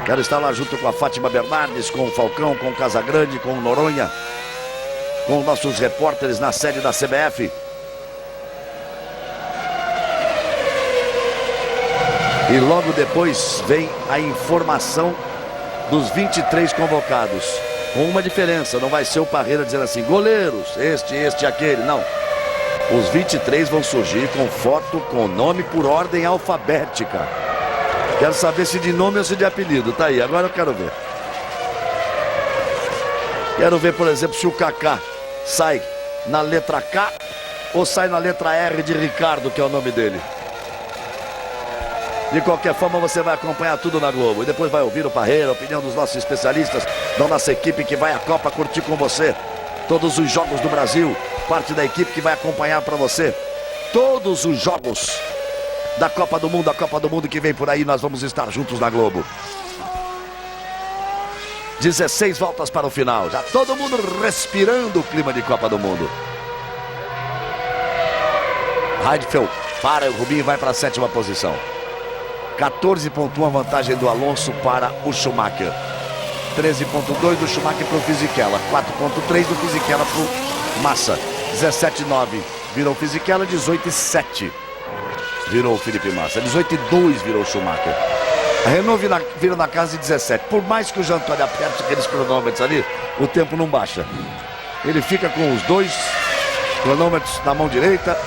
Quero estar lá junto com a Fátima Bernardes, com o Falcão, com o Casagrande, com o Noronha, com nossos repórteres na sede da CBF. E logo depois vem a informação dos 23 convocados. Com uma diferença, não vai ser o Parreira dizendo assim, goleiros, este, aquele, não. Os 23 vão surgir com foto, com nome por ordem alfabética. Quero saber se de nome ou se de apelido. Tá aí, agora eu quero ver. Quero ver, por exemplo, se o Kaká sai na letra K ou sai na letra R de Ricardo, que é o nome dele. De qualquer forma, você vai acompanhar tudo na Globo. E depois vai ouvir o Parreira, a opinião dos nossos especialistas, da nossa equipe que vai à Copa curtir com você. Todos os jogos do Brasil, parte da equipe que vai acompanhar para você. Todos os jogos da Copa do Mundo, a Copa do Mundo que vem por aí, nós vamos estar juntos na Globo. 16 voltas para o final. Já todo mundo respirando o clima de Copa do Mundo. Heidfeld para, o Rubinho vai para a 7ª posição. 14.1 vantagem do Alonso para o Schumacher. 13.2 do Schumacher para o Fisichella. 4.3 do Fisichella para o Massa. 17.9 virou o Fisichella. 18.7 virou o Felipe Massa. 18.2 virou o Schumacher. A Renault vira na casa de 17. Por mais que o Jean Todt aperte aqueles cronômetros ali, o tempo não baixa. Ele fica com os 2 cronômetros na mão direita.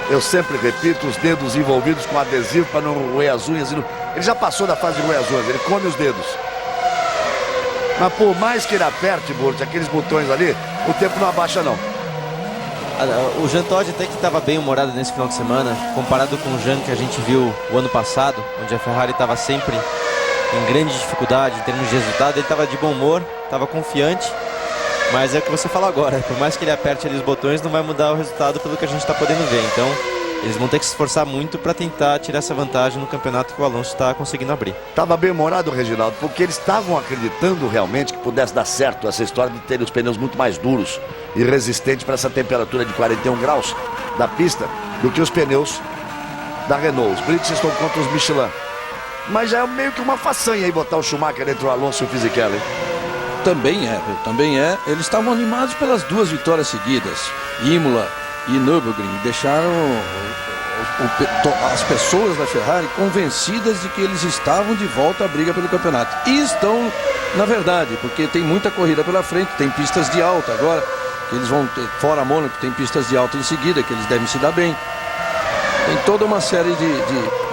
Eu sempre repito, os dedos envolvidos com adesivo para não roer as unhas. Ele já passou da fase de roer as unhas, ele come os dedos. Mas por mais que ele aperte, Burt, aqueles botões ali, o tempo não abaixa não. O Jean Todt até que estava bem humorado nesse final de semana, comparado com o Jean que a gente viu o ano passado, onde a Ferrari estava sempre em grande dificuldade em termos de resultado. Ele estava de bom humor, estava confiante, mas é o que você fala agora, por mais que ele aperte ali os botões, não vai mudar o resultado pelo que a gente está podendo ver. Então eles vão ter que se esforçar muito para tentar tirar essa vantagem no campeonato que o Alonso está conseguindo abrir. Estava bem humorado, Reginaldo, porque eles estavam acreditando realmente que pudesse dar certo essa história de terem os pneus muito mais duros e resistentes para essa temperatura de 41 graus da pista do que os pneus da Renault. Os Brits estão contra os Michelin. Mas já é meio que uma façanha aí botar o Schumacher entre o Alonso e o Fisichella, hein? Também é. Eles estavam animados pelas 2 vitórias seguidas, Imola e Nürburgring. Deixaram as pessoas da Ferrari convencidas de que eles estavam de volta à briga pelo campeonato. E estão, na verdade, porque tem muita corrida pela frente, tem pistas de alta agora, que eles vão ter, fora Mônaco, tem pistas de alta em seguida, que eles devem se dar bem. Tem toda uma série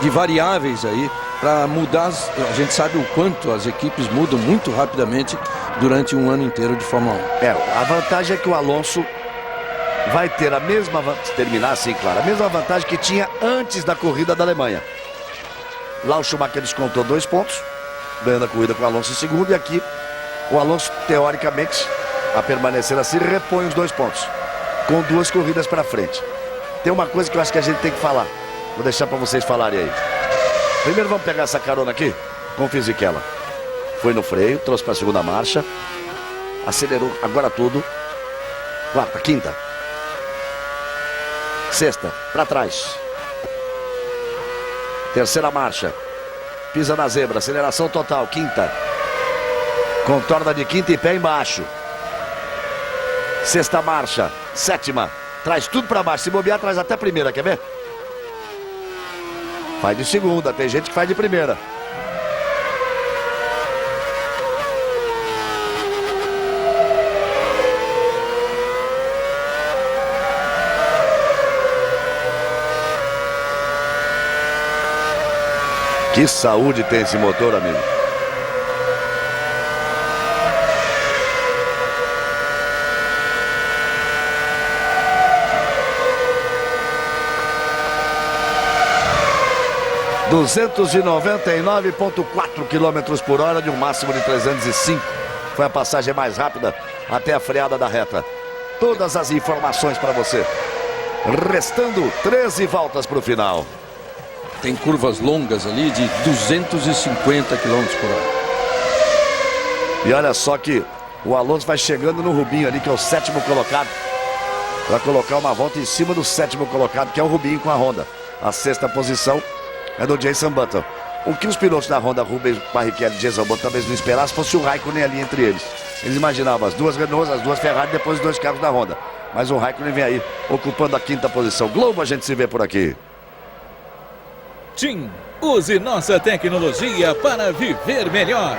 de variáveis aí para mudar. A gente sabe o quanto as equipes mudam muito rapidamente durante um ano inteiro de Fórmula 1. A vantagem é que o Alonso vai ter a mesma, se terminar assim, claro, a mesma vantagem que tinha antes da corrida da Alemanha. Lá o Schumacher descontou 2 pontos, ganhando a corrida com o Alonso em segundo, e aqui o Alonso, teoricamente, a permanecer assim, repõe os 2 pontos, com 2 corridas para frente. Tem uma coisa que eu acho que a gente tem que falar, vou deixar para vocês falarem aí. Primeiro vamos pegar essa carona aqui com o Fisichella. Foi no freio, trouxe para a segunda marcha, acelerou agora tudo. Quarta, quinta, sexta, para trás. Terceira marcha, pisa na zebra, aceleração total, quinta. Contorna de quinta e pé embaixo. Sexta marcha, sétima, traz tudo para baixo, se bobear traz até a primeira, quer ver? Faz de segunda, tem gente que faz de primeira. Que saúde tem esse motor, amigo. – 299,4 km por hora de um máximo de 305. Foi a passagem mais rápida até a freada da reta. Todas as informações para você. Restando 13 voltas para o final. Tem curvas longas ali de 250 km por hora. E olha só que o Alonso vai chegando no Rubinho ali, que é o 7º colocado, para colocar uma volta em cima do 7º colocado, que é o Rubinho com a Honda. A 6ª posição é do Jenson Button. O que os pilotos da Honda, Rubens Barrichello e Jenson Button, talvez não esperassem fosse o Raikkonen ali entre eles. Eles imaginavam as 2 Renaults, as 2 Ferrari, depois os 2 carros da Honda. Mas o Raikkonen vem aí, ocupando a 5ª posição. Globo, a gente se vê por aqui. TIM, use nossa tecnologia para viver melhor.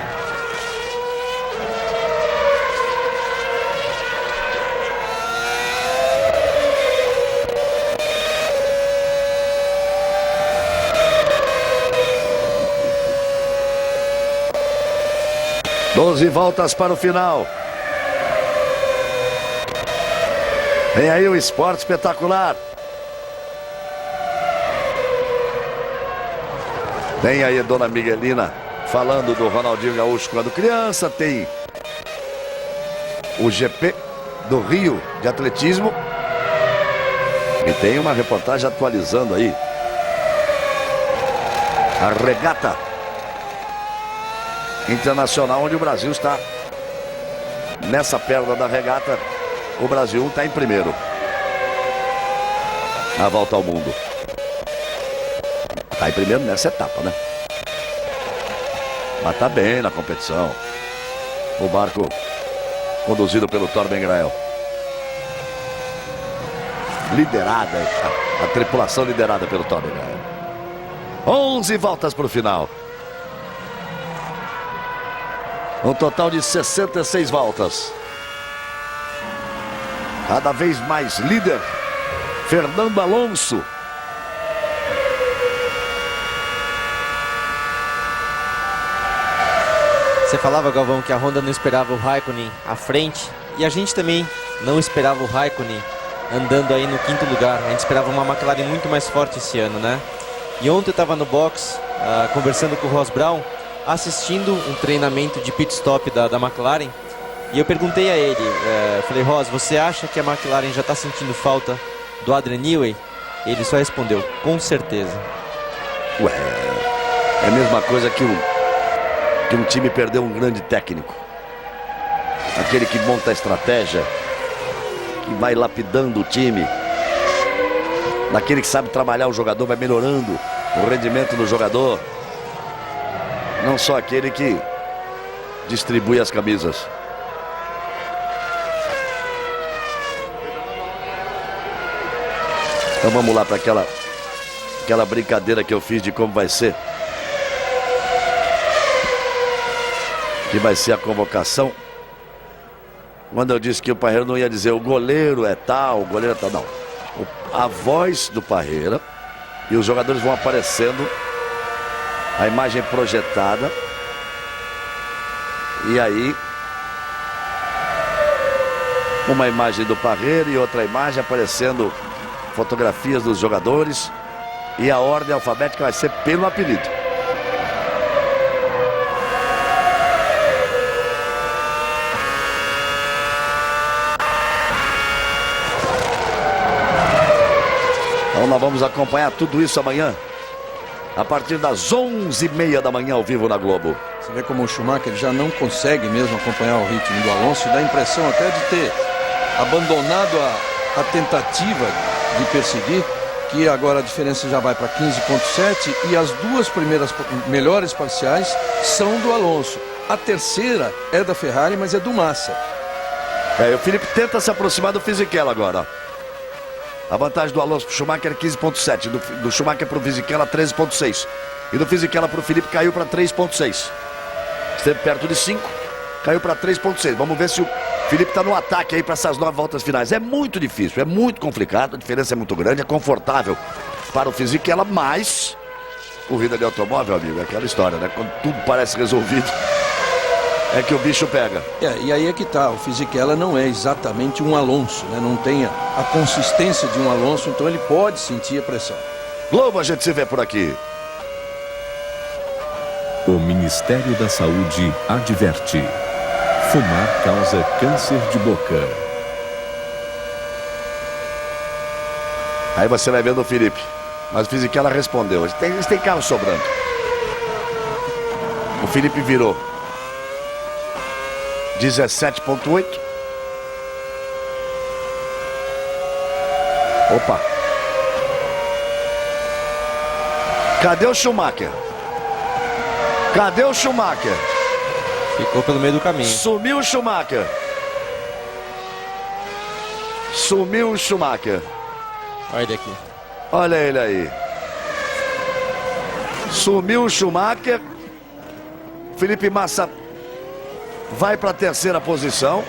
Doze voltas para o final. Vem aí o esporte espetacular. Tem aí a dona Miguelina falando do Ronaldinho Gaúcho quando criança. Tem o GP do Rio de atletismo. E tem uma reportagem atualizando aí a regata internacional, onde o Brasil está nessa perna da regata. O Brasil está em primeiro na volta ao mundo. Está em primeiro nessa etapa, né? Mas tá bem na competição. O barco conduzido pelo Torben Grael. Liderada, a tripulação liderada pelo Torben Grael. 11 voltas para o final. Um total de 66 voltas. Cada vez mais líder, Fernando Alonso. Você falava, Galvão, que a Honda não esperava o Raikkonen à frente. E a gente também não esperava o Raikkonen andando aí no 5º lugar. A gente esperava uma McLaren muito mais forte esse ano, né? E ontem eu estava no box, conversando com o Ross Brown, assistindo um treinamento de pit stop da McLaren. E eu perguntei a ele, falei, Ross, você acha que a McLaren já está sentindo falta do Adrian Newey? Ele só respondeu, com certeza. Ué, é a mesma coisa que um time perdeu um grande técnico. Aquele que monta a estratégia, que vai lapidando o time. Daquele que sabe trabalhar o jogador, vai melhorando o rendimento do jogador. Não só aquele que distribui as camisas. Então vamos lá para aquela brincadeira que eu fiz de como vai ser. Que vai ser a convocação. Quando eu disse que o Parreira não ia dizer o goleiro é tal, o goleiro é tal, não. A voz do Parreira e os jogadores vão aparecendo, a imagem projetada. E aí Uma imagem do Parreira e outra imagem aparecendo fotografias dos jogadores. E a ordem alfabética vai ser pelo apelido. Então nós vamos acompanhar tudo isso amanhã, a partir das 11h30 da manhã, ao vivo na Globo. Você vê como o Schumacher já não consegue mesmo acompanhar o ritmo do Alonso e dá a impressão até de ter abandonado a tentativa de perseguir, que agora a diferença já vai para 15,7 e as duas primeiras melhores parciais são do Alonso. A terceira é da Ferrari, mas é do Massa. O Felipe tenta se aproximar do Fisichella agora. A vantagem do Alonso para o Schumacher é 15,7. Do Schumacher para o Fisichella 13,6. E do Fisichella para o Felipe caiu para 3,6. Esteve perto de 5, caiu para 3,6. Vamos ver se o Felipe está no ataque aí para essas 9 voltas finais. É muito difícil, é muito complicado, a diferença é muito grande, é confortável para o Fisichella, mas corrida de automóvel, amigo, é aquela história, né? Quando tudo parece resolvido, é que o bicho pega. E aí é que tá, o Fisichella não é exatamente um Alonso, né? Não tem a consistência de um Alonso, então ele pode sentir a pressão. Globo, a gente se vê por aqui. O Ministério da Saúde adverte: fumar causa câncer de boca. Aí você vai vendo o Felipe, mas o Fisichella respondeu. Eles têm carro sobrando. O Felipe virou 17,8. Opa. Cadê o Schumacher? Cadê o Schumacher? Ficou pelo meio do caminho. Sumiu o Schumacher. Sumiu o Schumacher. Olha ele aqui. Olha ele aí. Sumiu o Schumacher. Felipe Massa vai para a terceira posição.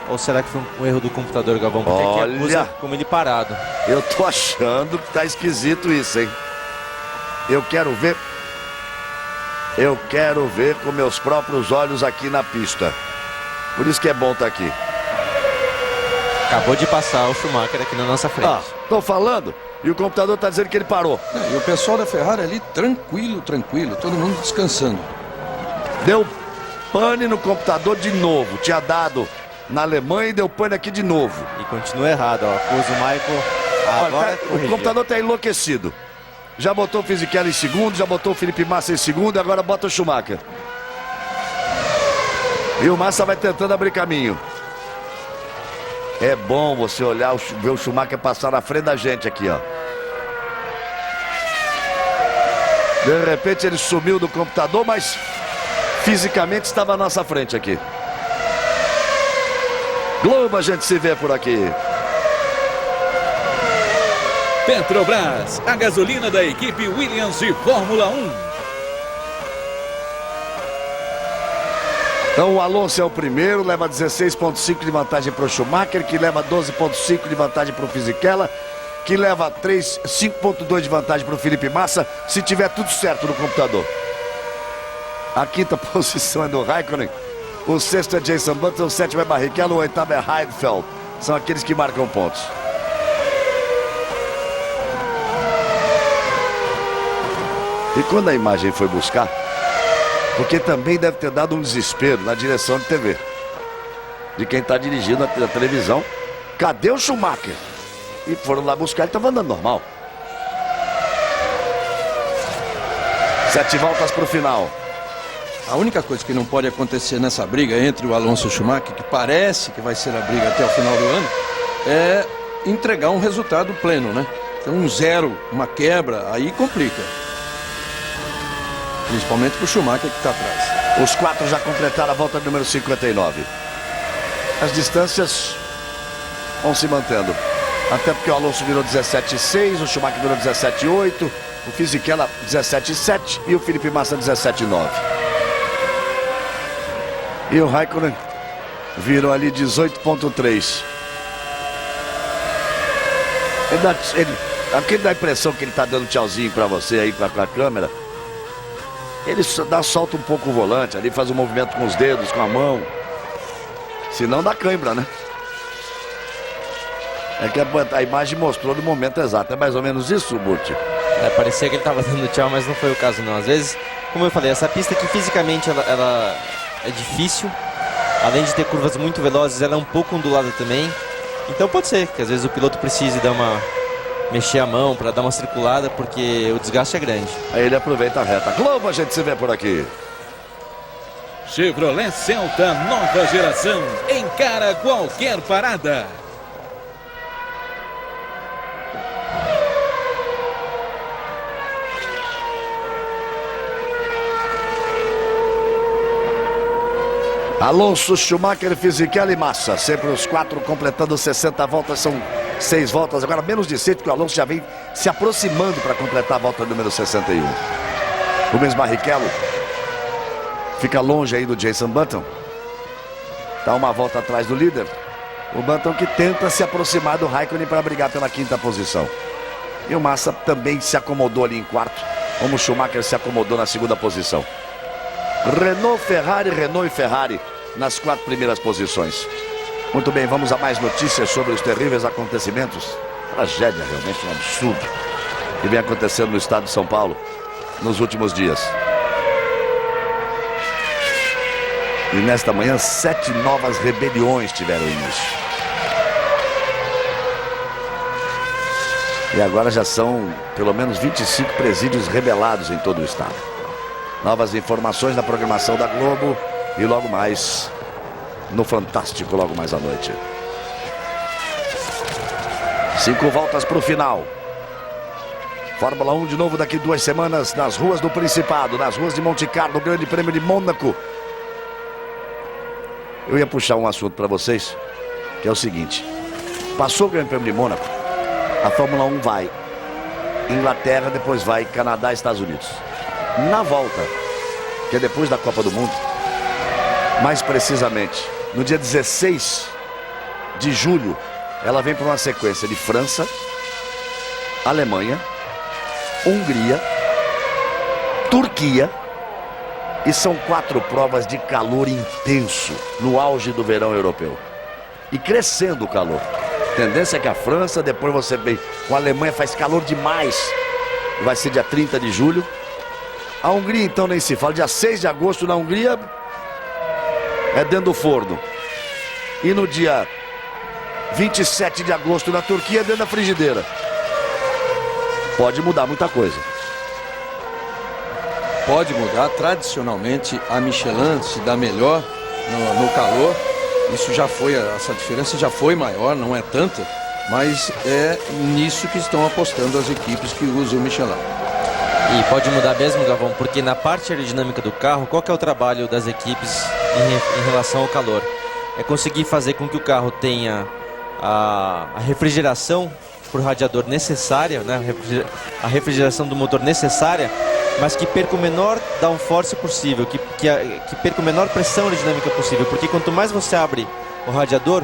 Ou será que foi um erro do computador, Galvão? Porque aqui acusa como ele parado. Eu tô achando que tá esquisito isso, hein? Eu quero ver com meus próprios olhos aqui na pista. Por isso que é bom estar aqui. Acabou de passar o Schumacher aqui na nossa frente. Tô falando. E o computador tá dizendo que ele parou. E o pessoal da Ferrari ali tranquilo, todo mundo descansando. Deu pane no computador de novo. Tinha dado na Alemanha e deu pane aqui de novo. E continua errado, ó. Acusa o Michael. Agora o computador tá enlouquecido. Já botou o Fisichella em segundo, já botou o Felipe Massa em segundo e agora bota o Schumacher. E o Massa vai tentando abrir caminho. É bom você olhar, ver o Schumacher passar na frente da gente aqui, ó. De repente ele sumiu do computador, mas fisicamente estava à nossa frente aqui. Globo, a gente se vê por aqui. Petrobras, a gasolina da equipe Williams de Fórmula 1. Então o Alonso é o primeiro, leva 16,5 de vantagem para o Schumacher, que leva 12,5 de vantagem para o Fisichella, que leva 5,2 de vantagem para o Felipe Massa, se tiver tudo certo no computador. A quinta posição é do Raikkonen, o sexto é Jason Button, o sétimo é Barrichello, o oitavo é Heidfeld. São aqueles que marcam pontos. E quando a imagem foi buscar, porque também deve ter dado um desespero na direção de TV, de quem está dirigindo a televisão. Cadê o Schumacher? E foram lá buscar, ele estava andando normal. 7 voltas para o final. A única coisa que não pode acontecer nessa briga entre o Alonso e o Schumacher, que parece que vai ser a briga até o final do ano, é entregar um resultado pleno, né? Então um zero, uma quebra, aí complica. Principalmente para o Schumacher que está atrás. Os 4 já completaram a volta número 59. As distâncias vão se mantendo. Até porque o Alonso virou 17,6, o Schumacher virou 17,8, o Fisichella 17,7 e o Felipe Massa 17,9. E o Raikkonen virou ali 18,3. Aqui dá a impressão que ele está dando tchauzinho para você aí com a câmera. Ele solta um pouco o volante ali, faz um movimento com os dedos, com a mão. Senão dá cãibra, né? É que a imagem mostrou no momento exato. É mais ou menos isso, Burti? Parecia que ele estava dando tchau, mas não foi o caso não. Às vezes, como eu falei, essa pista que fisicamente ela é difícil. Além de ter curvas muito velozes, ela é um pouco ondulada também. Então pode ser que às vezes o piloto precise mexer a mão para dar uma circulada, porque o desgaste é grande. Aí ele aproveita a reta. Globo, a gente se vê por aqui. Chevrolet Celta nova geração encara qualquer parada. Alonso, Schumacher, Fisichella e Massa. Sempre os 4 completando 60 voltas. São 6 voltas. Agora menos de 7, porque o Alonso já vem se aproximando para completar a volta número 61. Rubens Barrichello fica longe aí do Jenson Button. Está uma volta atrás do líder. O Button que tenta se aproximar do Raikkonen para brigar pela 5ª posição. E o Massa também se acomodou ali em 4º, como o Schumacher se acomodou na 2ª posição. Renault e Ferrari nas 4 primeiras posições. Muito bem, vamos a mais notícias sobre os terríveis acontecimentos. Tragédia, realmente um absurdo que vem acontecendo no estado de São Paulo nos últimos dias. E nesta manhã 7 novas rebeliões tiveram início. E agora já são pelo menos 25 presídios rebelados em todo o estado. Novas informações na programação da Globo e logo mais no Fantástico, logo mais à noite. 5 voltas para o final. Fórmula 1 de novo daqui 2 semanas nas ruas do Principado, nas ruas de Monte Carlo, no Grande Prêmio de Mônaco. Eu ia puxar um assunto para vocês, que é o seguinte. Passou o Grande Prêmio de Mônaco, a Fórmula 1 vai Inglaterra, depois vai Canadá e Estados Unidos. Na volta, que é depois da Copa do Mundo, mais precisamente no dia 16 de julho, ela vem para uma sequência de França, Alemanha, Hungria, Turquia, e são 4 provas de calor intenso no auge do verão europeu. E crescendo o calor. A tendência é que a França, depois você vem com a Alemanha, faz calor demais. Vai ser dia 30 de julho. A Hungria, então, nem se fala. Dia 6 de agosto na Hungria é dentro do forno. E no dia 27 de agosto na Turquia é dentro da frigideira. Pode mudar muita coisa. Pode mudar. Tradicionalmente, a Michelin se dá melhor no calor. Isso já foi, essa diferença já foi maior, não é tanta. Mas é nisso que estão apostando as equipes que usam o Michelin. E pode mudar mesmo, Galvão, porque na parte aerodinâmica do carro, qual que é o trabalho das equipes em relação ao calor? É conseguir fazer com que o carro tenha a refrigeração por radiador necessária, né? A refrigeração do motor necessária, mas que perca o menor downforce possível, que perca a menor pressão aerodinâmica possível, porque quanto mais você abre o radiador,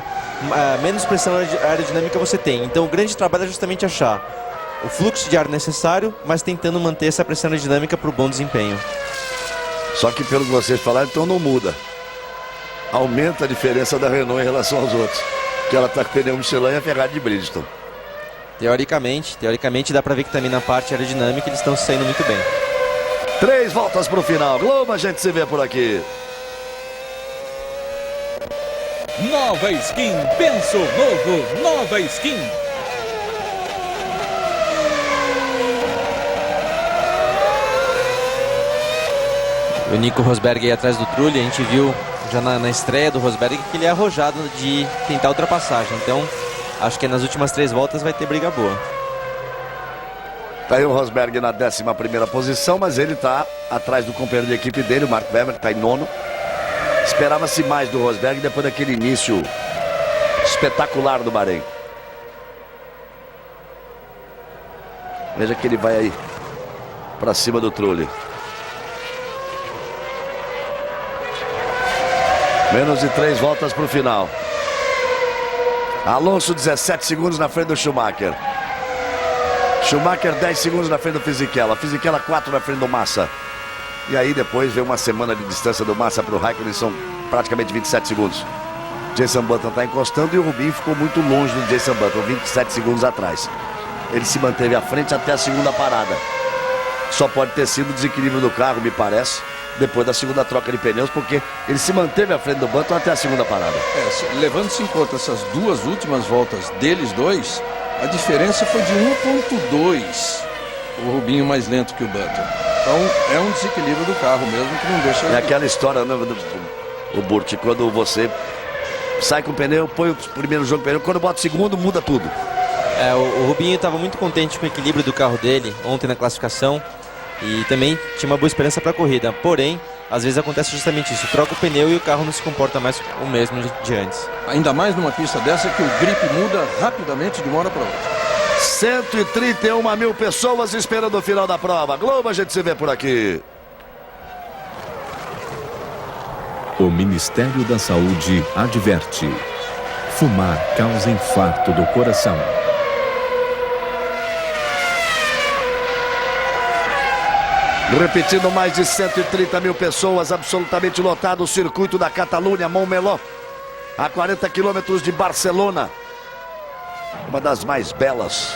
menos pressão aerodinâmica você tem. Então o grande trabalho é justamente achar o fluxo de ar necessário, mas tentando manter essa pressão aerodinâmica para o bom desempenho. Só que pelo que vocês falaram, então não muda. Aumenta a diferença da Renault em relação aos outros. Que ela está com pneu Michelin e a Ferrari de Bridgestone. Teoricamente dá para ver que também na parte aerodinâmica eles estão saindo muito bem. 3 voltas para o final. Globo, a gente se vê por aqui. Nova skin, penso novo, nova skin. O Nico Rosberg aí atrás do Trulli, a gente viu já na estreia do Rosberg que ele é arrojado de tentar ultrapassagem. Então, acho que nas últimas 3 voltas vai ter briga boa. Tá aí o Rosberg na 11ª posição, mas ele tá atrás do companheiro de equipe dele, o Mark Webber, que tá em 9º. Esperava-se mais do Rosberg depois daquele início espetacular do Bahrein. Veja que ele vai aí para cima do Trulli. Menos de 3 voltas para o final. Alonso 17 segundos na frente do Schumacher. Schumacher 10 segundos na frente do Fisichella. Fisichella 4 na frente do Massa. E aí depois vem uma semana de distância do Massa para o Raikkonen, são praticamente 27 segundos. Jenson Button está encostando e o Rubinho ficou muito longe do Jenson Button, 27 segundos atrás. Ele se manteve à frente até a segunda parada. Só pode ter sido o desequilíbrio do carro, me parece, depois da segunda troca de pneus, porque ele se manteve à frente do Button até a segunda parada. Levando-se em conta essas duas últimas voltas deles dois, a diferença foi de 1.2, o Rubinho mais lento que o Button. Então é um desequilíbrio do carro mesmo que não deixa... É aquela história, né, o Burt, quando você sai com o pneu, põe o primeiro jogo pneu, quando bota o segundo, muda tudo. O Rubinho estava muito contente com o equilíbrio do carro dele ontem na classificação e também tinha uma boa esperança para a corrida. Porém, às vezes acontece justamente isso, troca o pneu e o carro não se comporta mais o mesmo de antes. Ainda mais numa pista dessa que o grip muda rapidamente de uma hora para outra. 131 mil pessoas esperando o final da prova. Globo, a gente se vê por aqui. O Ministério da Saúde adverte: fumar causa infarto do coração. Repetindo, mais de 130 mil pessoas, absolutamente lotado o circuito da Catalunha, Montmeló, a 40 quilômetros de Barcelona. Uma das mais belas,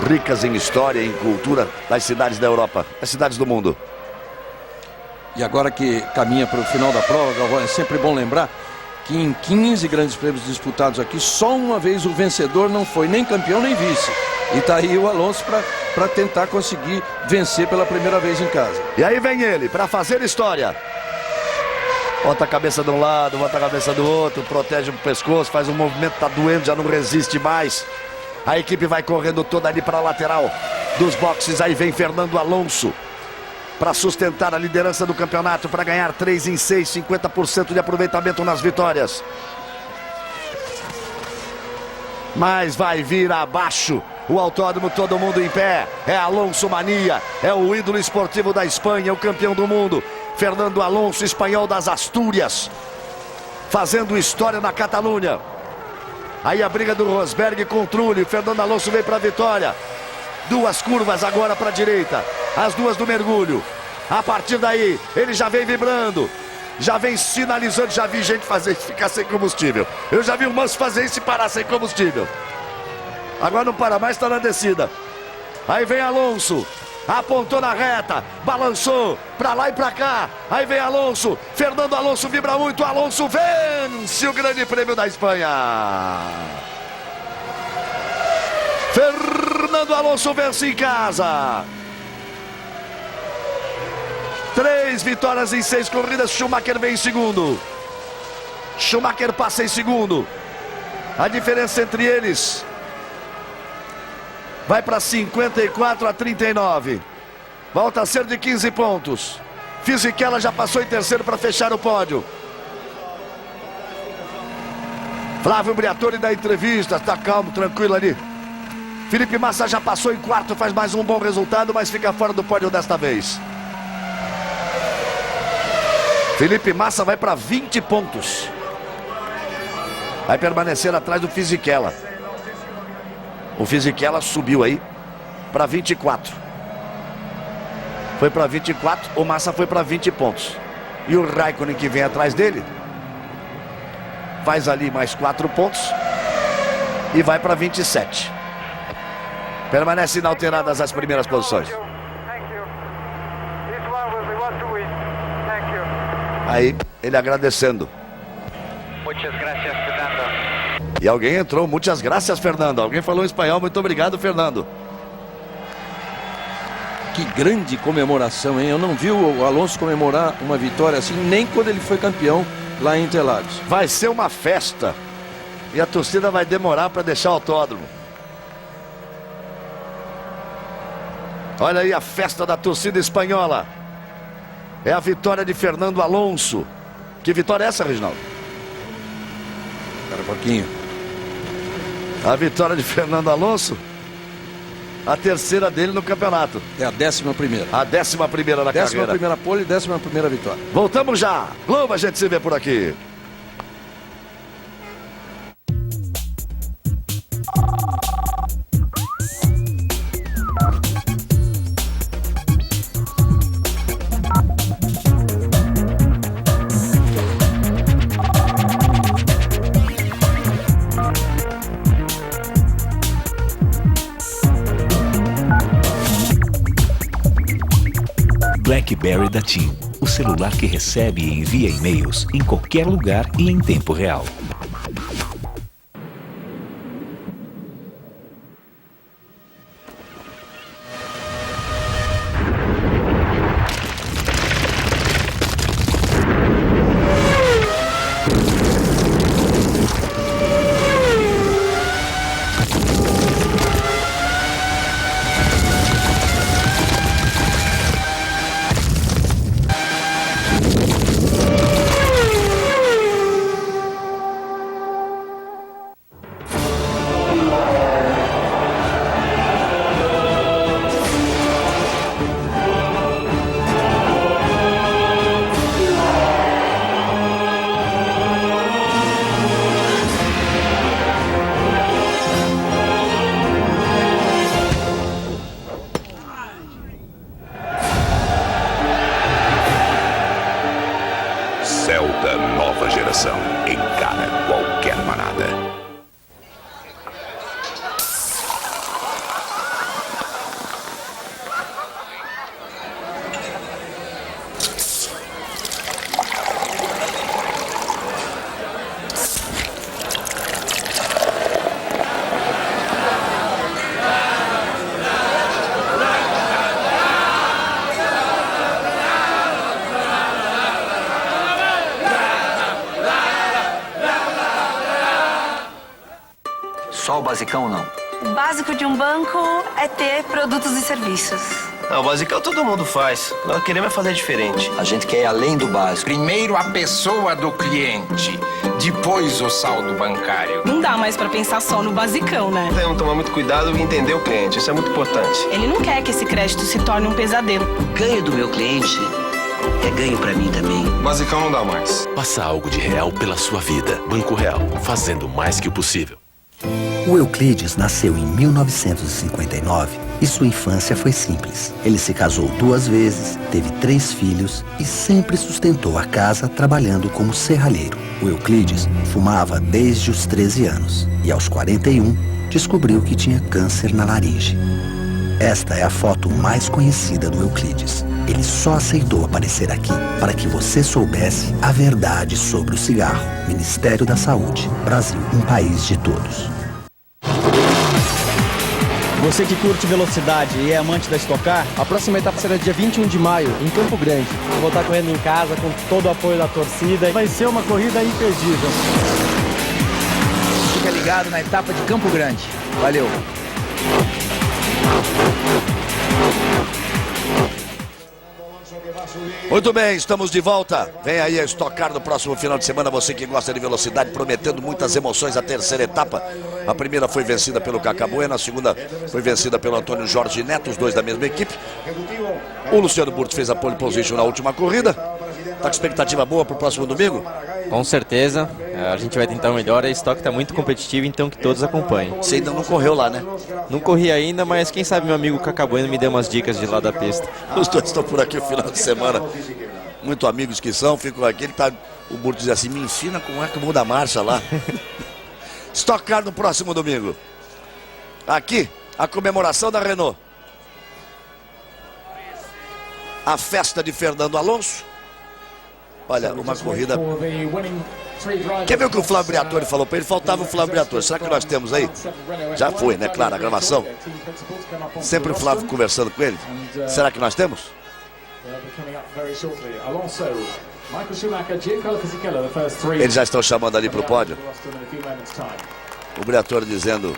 ricas em história e em cultura das cidades da Europa, das cidades do mundo. E agora que caminha para o final da prova, Galvão, é sempre bom lembrar que em 15 grandes prêmios disputados aqui, só uma vez o vencedor não foi nem campeão nem vice. E tá aí o Alonso para tentar conseguir vencer pela primeira vez em casa. E aí vem ele para fazer história. Bota a cabeça de um lado, bota a cabeça do outro, protege o pescoço, faz um movimento, tá doendo, já não resiste mais. A equipe vai correndo toda ali para a lateral dos boxes. Aí vem Fernando Alonso para sustentar a liderança do campeonato, para ganhar 3 em 6, 50% de aproveitamento nas vitórias. Mas vai vir abaixo o autódromo, todo mundo em pé. É Alonso Mania, é o ídolo esportivo da Espanha, o campeão do mundo. Fernando Alonso, espanhol das Astúrias, fazendo história na Catalunha. Aí a briga do Rosberg com o Trulli. Fernando Alonso vem para a vitória. Duas curvas agora para a direita, as duas do mergulho. A partir daí, ele já vem vibrando, já vem sinalizando. Já vi gente fazer isso, ficar sem combustível. Eu já vi o Manso fazer isso e parar sem combustível. Agora não para mais, está na descida. Aí vem Alonso, apontou na reta, balançou para lá e para cá. Aí vem Alonso, Fernando Alonso vibra muito. Alonso vence o Grande Prêmio da Espanha. Fernando Alonso vence em casa. 3 vitórias em 6 corridas. Schumacher vem em segundo. Schumacher passa em segundo. A diferença entre eles vai para 54 a 39. Volta a ser de 15 pontos. Fisichella já passou em terceiro para fechar o pódio. Flávio Briatore dá entrevista, está calmo, tranquilo ali. Felipe Massa já passou em quarto, faz mais um bom resultado, mas fica fora do pódio desta vez. Felipe Massa vai para 20 pontos. Vai permanecer atrás do Fisichella. O Fisichella subiu aí para 24. Foi para 24, o Massa foi para 20 pontos. E o Raikkonen, que vem atrás dele, faz ali mais 4 pontos e vai para 27. Permanece inalteradas as primeiras posições. Aí ele agradecendo. Muchas gracias, Fernando. E alguém entrou, muitas graças, Fernando. Alguém falou em espanhol, muito obrigado, Fernando. Que grande comemoração, hein? Eu não vi o Alonso comemorar uma vitória assim, nem quando ele foi campeão lá em Interlagos. Vai ser uma festa. E a torcida vai demorar para deixar o autódromo. Olha aí a festa da torcida espanhola. É a vitória de Fernando Alonso. Que vitória é essa, Reginaldo? Espera um pouquinho. A vitória de Fernando Alonso. A terceira dele no campeonato. É a 11ª. A 11ª na carreira. 11ª pole e 11ª vitória. Voltamos já. Globo, a gente se vê por aqui. BlackBerry da TIM, o celular que recebe e envia e-mails em qualquer lugar e em tempo real. Celta nova geração encara qualquer manada. Só o basicão, não? O básico de um banco é ter produtos e serviços. O basicão todo mundo faz. Nós queremos fazer diferente. A gente quer ir além do básico. Primeiro a pessoa do cliente, depois o saldo bancário. Não dá mais pra pensar só no basicão, né? Tem que tomar muito cuidado e entender o cliente. Isso é muito importante. Ele não quer que esse crédito se torne um pesadelo. O ganho do meu cliente é ganho pra mim também. Basicão não dá mais. Faça algo de real pela sua vida. Banco Real, fazendo mais que o possível. O Euclides nasceu em 1959 e sua infância foi simples. Ele se casou 2 vezes, teve 3 filhos e sempre sustentou a casa trabalhando como serralheiro. O Euclides fumava desde os 13 anos e aos 41 descobriu que tinha câncer na laringe. Esta é a foto mais conhecida do Euclides. Ele só aceitou aparecer aqui para que você soubesse a verdade sobre o cigarro. Ministério da Saúde. Brasil, um país de todos. Você que curte velocidade e é amante da Stock Car, a próxima etapa será dia 21 de maio, em Campo Grande. Eu vou estar correndo em casa com todo o apoio da torcida. Vai ser uma corrida imperdível. Fica ligado na etapa de Campo Grande. Valeu! Muito bem, estamos de volta. Vem aí a Stock Car no próximo final de semana. Você que gosta de velocidade, prometendo muitas emoções. A terceira etapa, a primeira foi vencida pelo Cacá Bueno, a segunda foi vencida pelo Antônio Jorge Neto, os dois da mesma equipe. O Luciano Burti fez a pole position na última corrida. Tá com expectativa boa para o próximo domingo? Com certeza, a gente vai tentar o melhor. A Stock está muito competitiva, então que todos acompanhem. Você ainda não correu lá, né? Não corri ainda, mas quem sabe meu amigo Cacá Bueno me deu umas dicas de lá da pista. Os dois estão por aqui no final de semana. Muito amigos que são, ficam aqui. O Burto diz assim, me ensina como é que muda a marcha lá. Stock Car no próximo domingo. Aqui, a comemoração da Renault. A festa de Fernando Alonso. Olha, uma corrida... Quer ver o que o Flávio Briatore falou para ele? Faltava o Flávio Briatore. Será que nós temos aí? Já foi, né? Claro, a gravação. Sempre o Flávio conversando com ele. Será que nós temos? Eles já estão chamando ali para o pódio. O Briatore dizendo,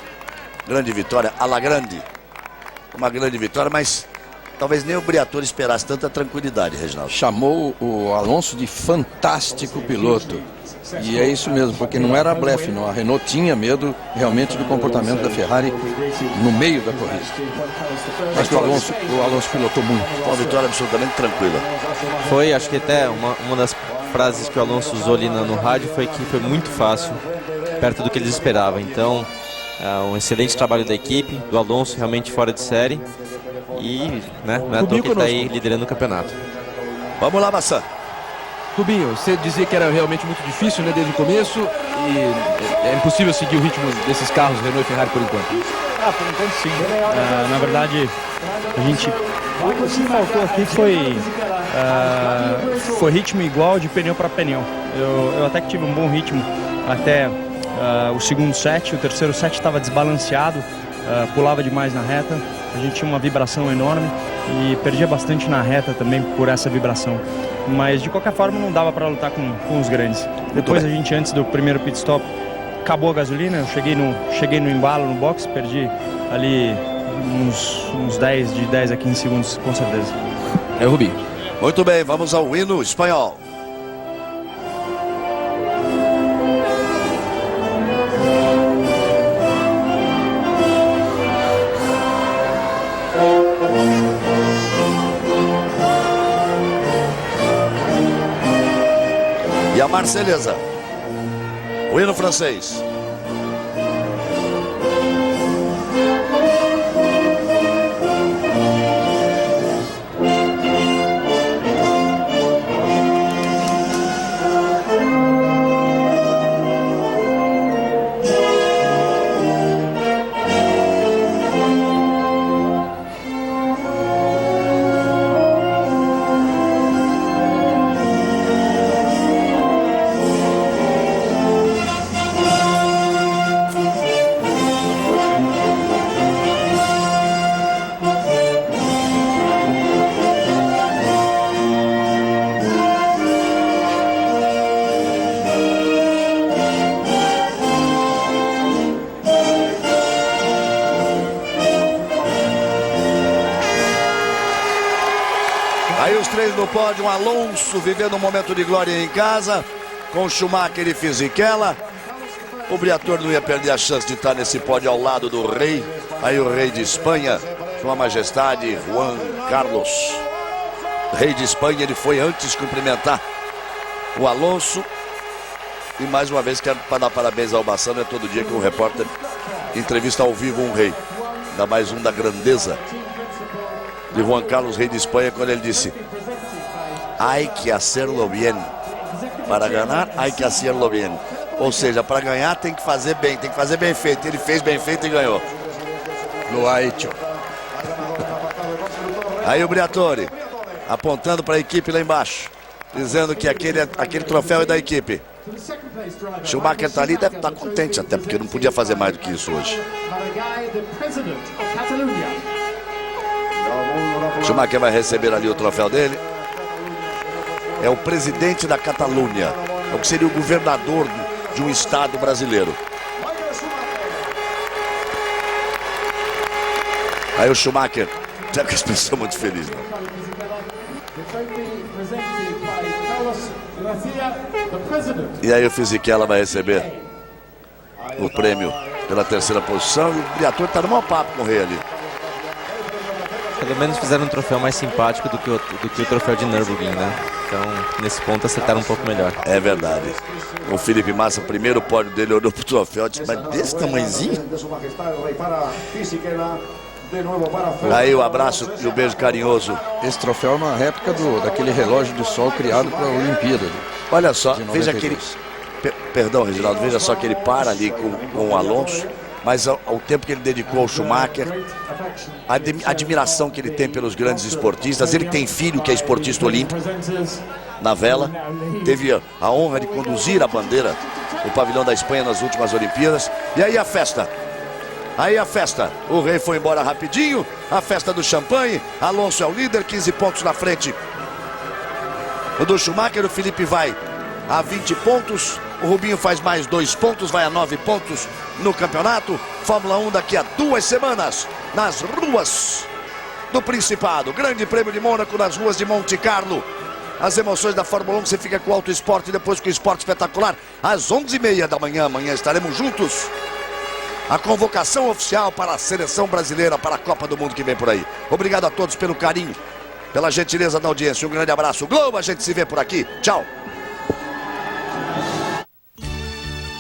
grande vitória, a la grande. Uma grande vitória, mas... talvez nem o Briatore esperasse tanta tranquilidade, Reginaldo. Chamou o Alonso de fantástico piloto. E é isso mesmo, porque não era blefe, não. A Renault tinha medo realmente do comportamento da Ferrari no meio da corrida. Mas o Alonso pilotou muito. Uma vitória absolutamente tranquila. Foi, acho que até uma das frases que o Alonso usou ali no rádio foi que foi muito fácil, perto do que eles esperavam. Então, um excelente trabalho da equipe, do Alonso realmente fora de série. E, né, não é à toa que ele está aí liderando o campeonato. Vamos lá, Maçã. Rubinho, você dizia que era realmente muito difícil, né, desde o começo, e é impossível seguir o ritmo desses carros Renault e Ferrari por enquanto. Por enquanto sim. Na verdade, o que faltou aqui foi ritmo igual de pneu para pneu. Eu até que tive um bom ritmo até o segundo set. O terceiro set estava desbalanceado, pulava demais na reta. A gente tinha uma vibração enorme e perdia bastante na reta também por essa vibração. Mas de qualquer forma não dava para lutar com os grandes. Depois a gente, antes do primeiro pit stop, acabou a gasolina. Eu cheguei no embalo no box, perdi ali uns 10 a 15 segundos, com certeza. É o Rubinho. Muito bem, vamos ao hino espanhol. E a Marselhesa. O hino francês. Aí os três no pódio, Alonso vivendo um momento de glória em casa, com Schumacher e Fisichella. O Briatore não ia perder a chance de estar nesse pódio ao lado do rei. Aí o rei de Espanha, Sua Majestade Juan Carlos. Rei de Espanha, ele foi antes cumprimentar o Alonso. E mais uma vez quero dar parabéns ao Bassano, é todo dia que um repórter entrevista ao vivo um rei. Ainda mais um da grandeza de Juan Carlos, rei de Espanha, quando ele disse: hay que hacerlo bien. Para ganhar, hay que hacerlo bien. Ou seja, para ganhar tem que fazer bem, tem que fazer bem feito. Ele fez bem feito e ganhou. Lo ha hecho. Aí o Briatore apontando para a equipe lá embaixo, dizendo que aquele troféu é da equipe. Schumacher está ali, deve estar contente até, porque não podia fazer mais do que isso hoje. Schumacher vai receber ali o troféu dele. É o presidente da Catalunha, é o que seria o governador de um estado brasileiro. Aí o Schumacher, já com a expressão muito feliz, né? E aí o Fisichella vai receber o prêmio pela terceira posição. E o Briatore está no maior papo com o rei ali. Pelo menos fizeram um troféu mais simpático do que o troféu de Nürburgring, né? Então, nesse ponto, acertaram um pouco melhor. É verdade. O Felipe Massa, o primeiro pódio dele, olhou pro troféu e disse: mas desse tamanhozinho? Aí o abraço e o beijo carinhoso. Esse troféu é uma réplica daquele relógio de sol criado para a Olimpíada. Olha só, veja aquele... Perdão, Reginaldo, veja só que ele para ali com o Alonso, mas ao tempo que ele dedicou ao Schumacher, a admiração que ele tem pelos grandes esportistas. Ele tem filho que é esportista olímpico na vela, teve a honra de conduzir a bandeira do pavilhão da Espanha nas últimas Olimpíadas. E aí a festa. Aí a festa, o rei foi embora rapidinho, a festa do champanhe. Alonso é o líder, 15 pontos na frente o do Schumacher. O Felipe vai a 20 pontos, o Rubinho faz mais 2 pontos, vai a 9 pontos no campeonato. Fórmula 1 daqui a 2 semanas, nas ruas do Principado. Grande Prêmio de Mônaco nas ruas de Monte Carlo. As emoções da Fórmula 1, você fica com o Auto Esporte, depois com o Esporte Espetacular, às 11h30 da manhã. Amanhã estaremos juntos. A convocação oficial para a seleção brasileira para a Copa do Mundo que vem por aí. Obrigado a todos pelo carinho, pela gentileza da audiência. Um grande abraço. Globo, a gente se vê por aqui. Tchau.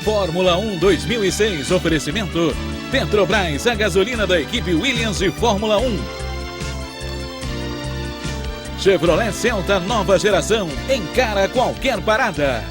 Fórmula 1 2006, oferecimento Petrobras, a gasolina da equipe Williams e Fórmula 1. Chevrolet Celta nova geração, encara qualquer parada.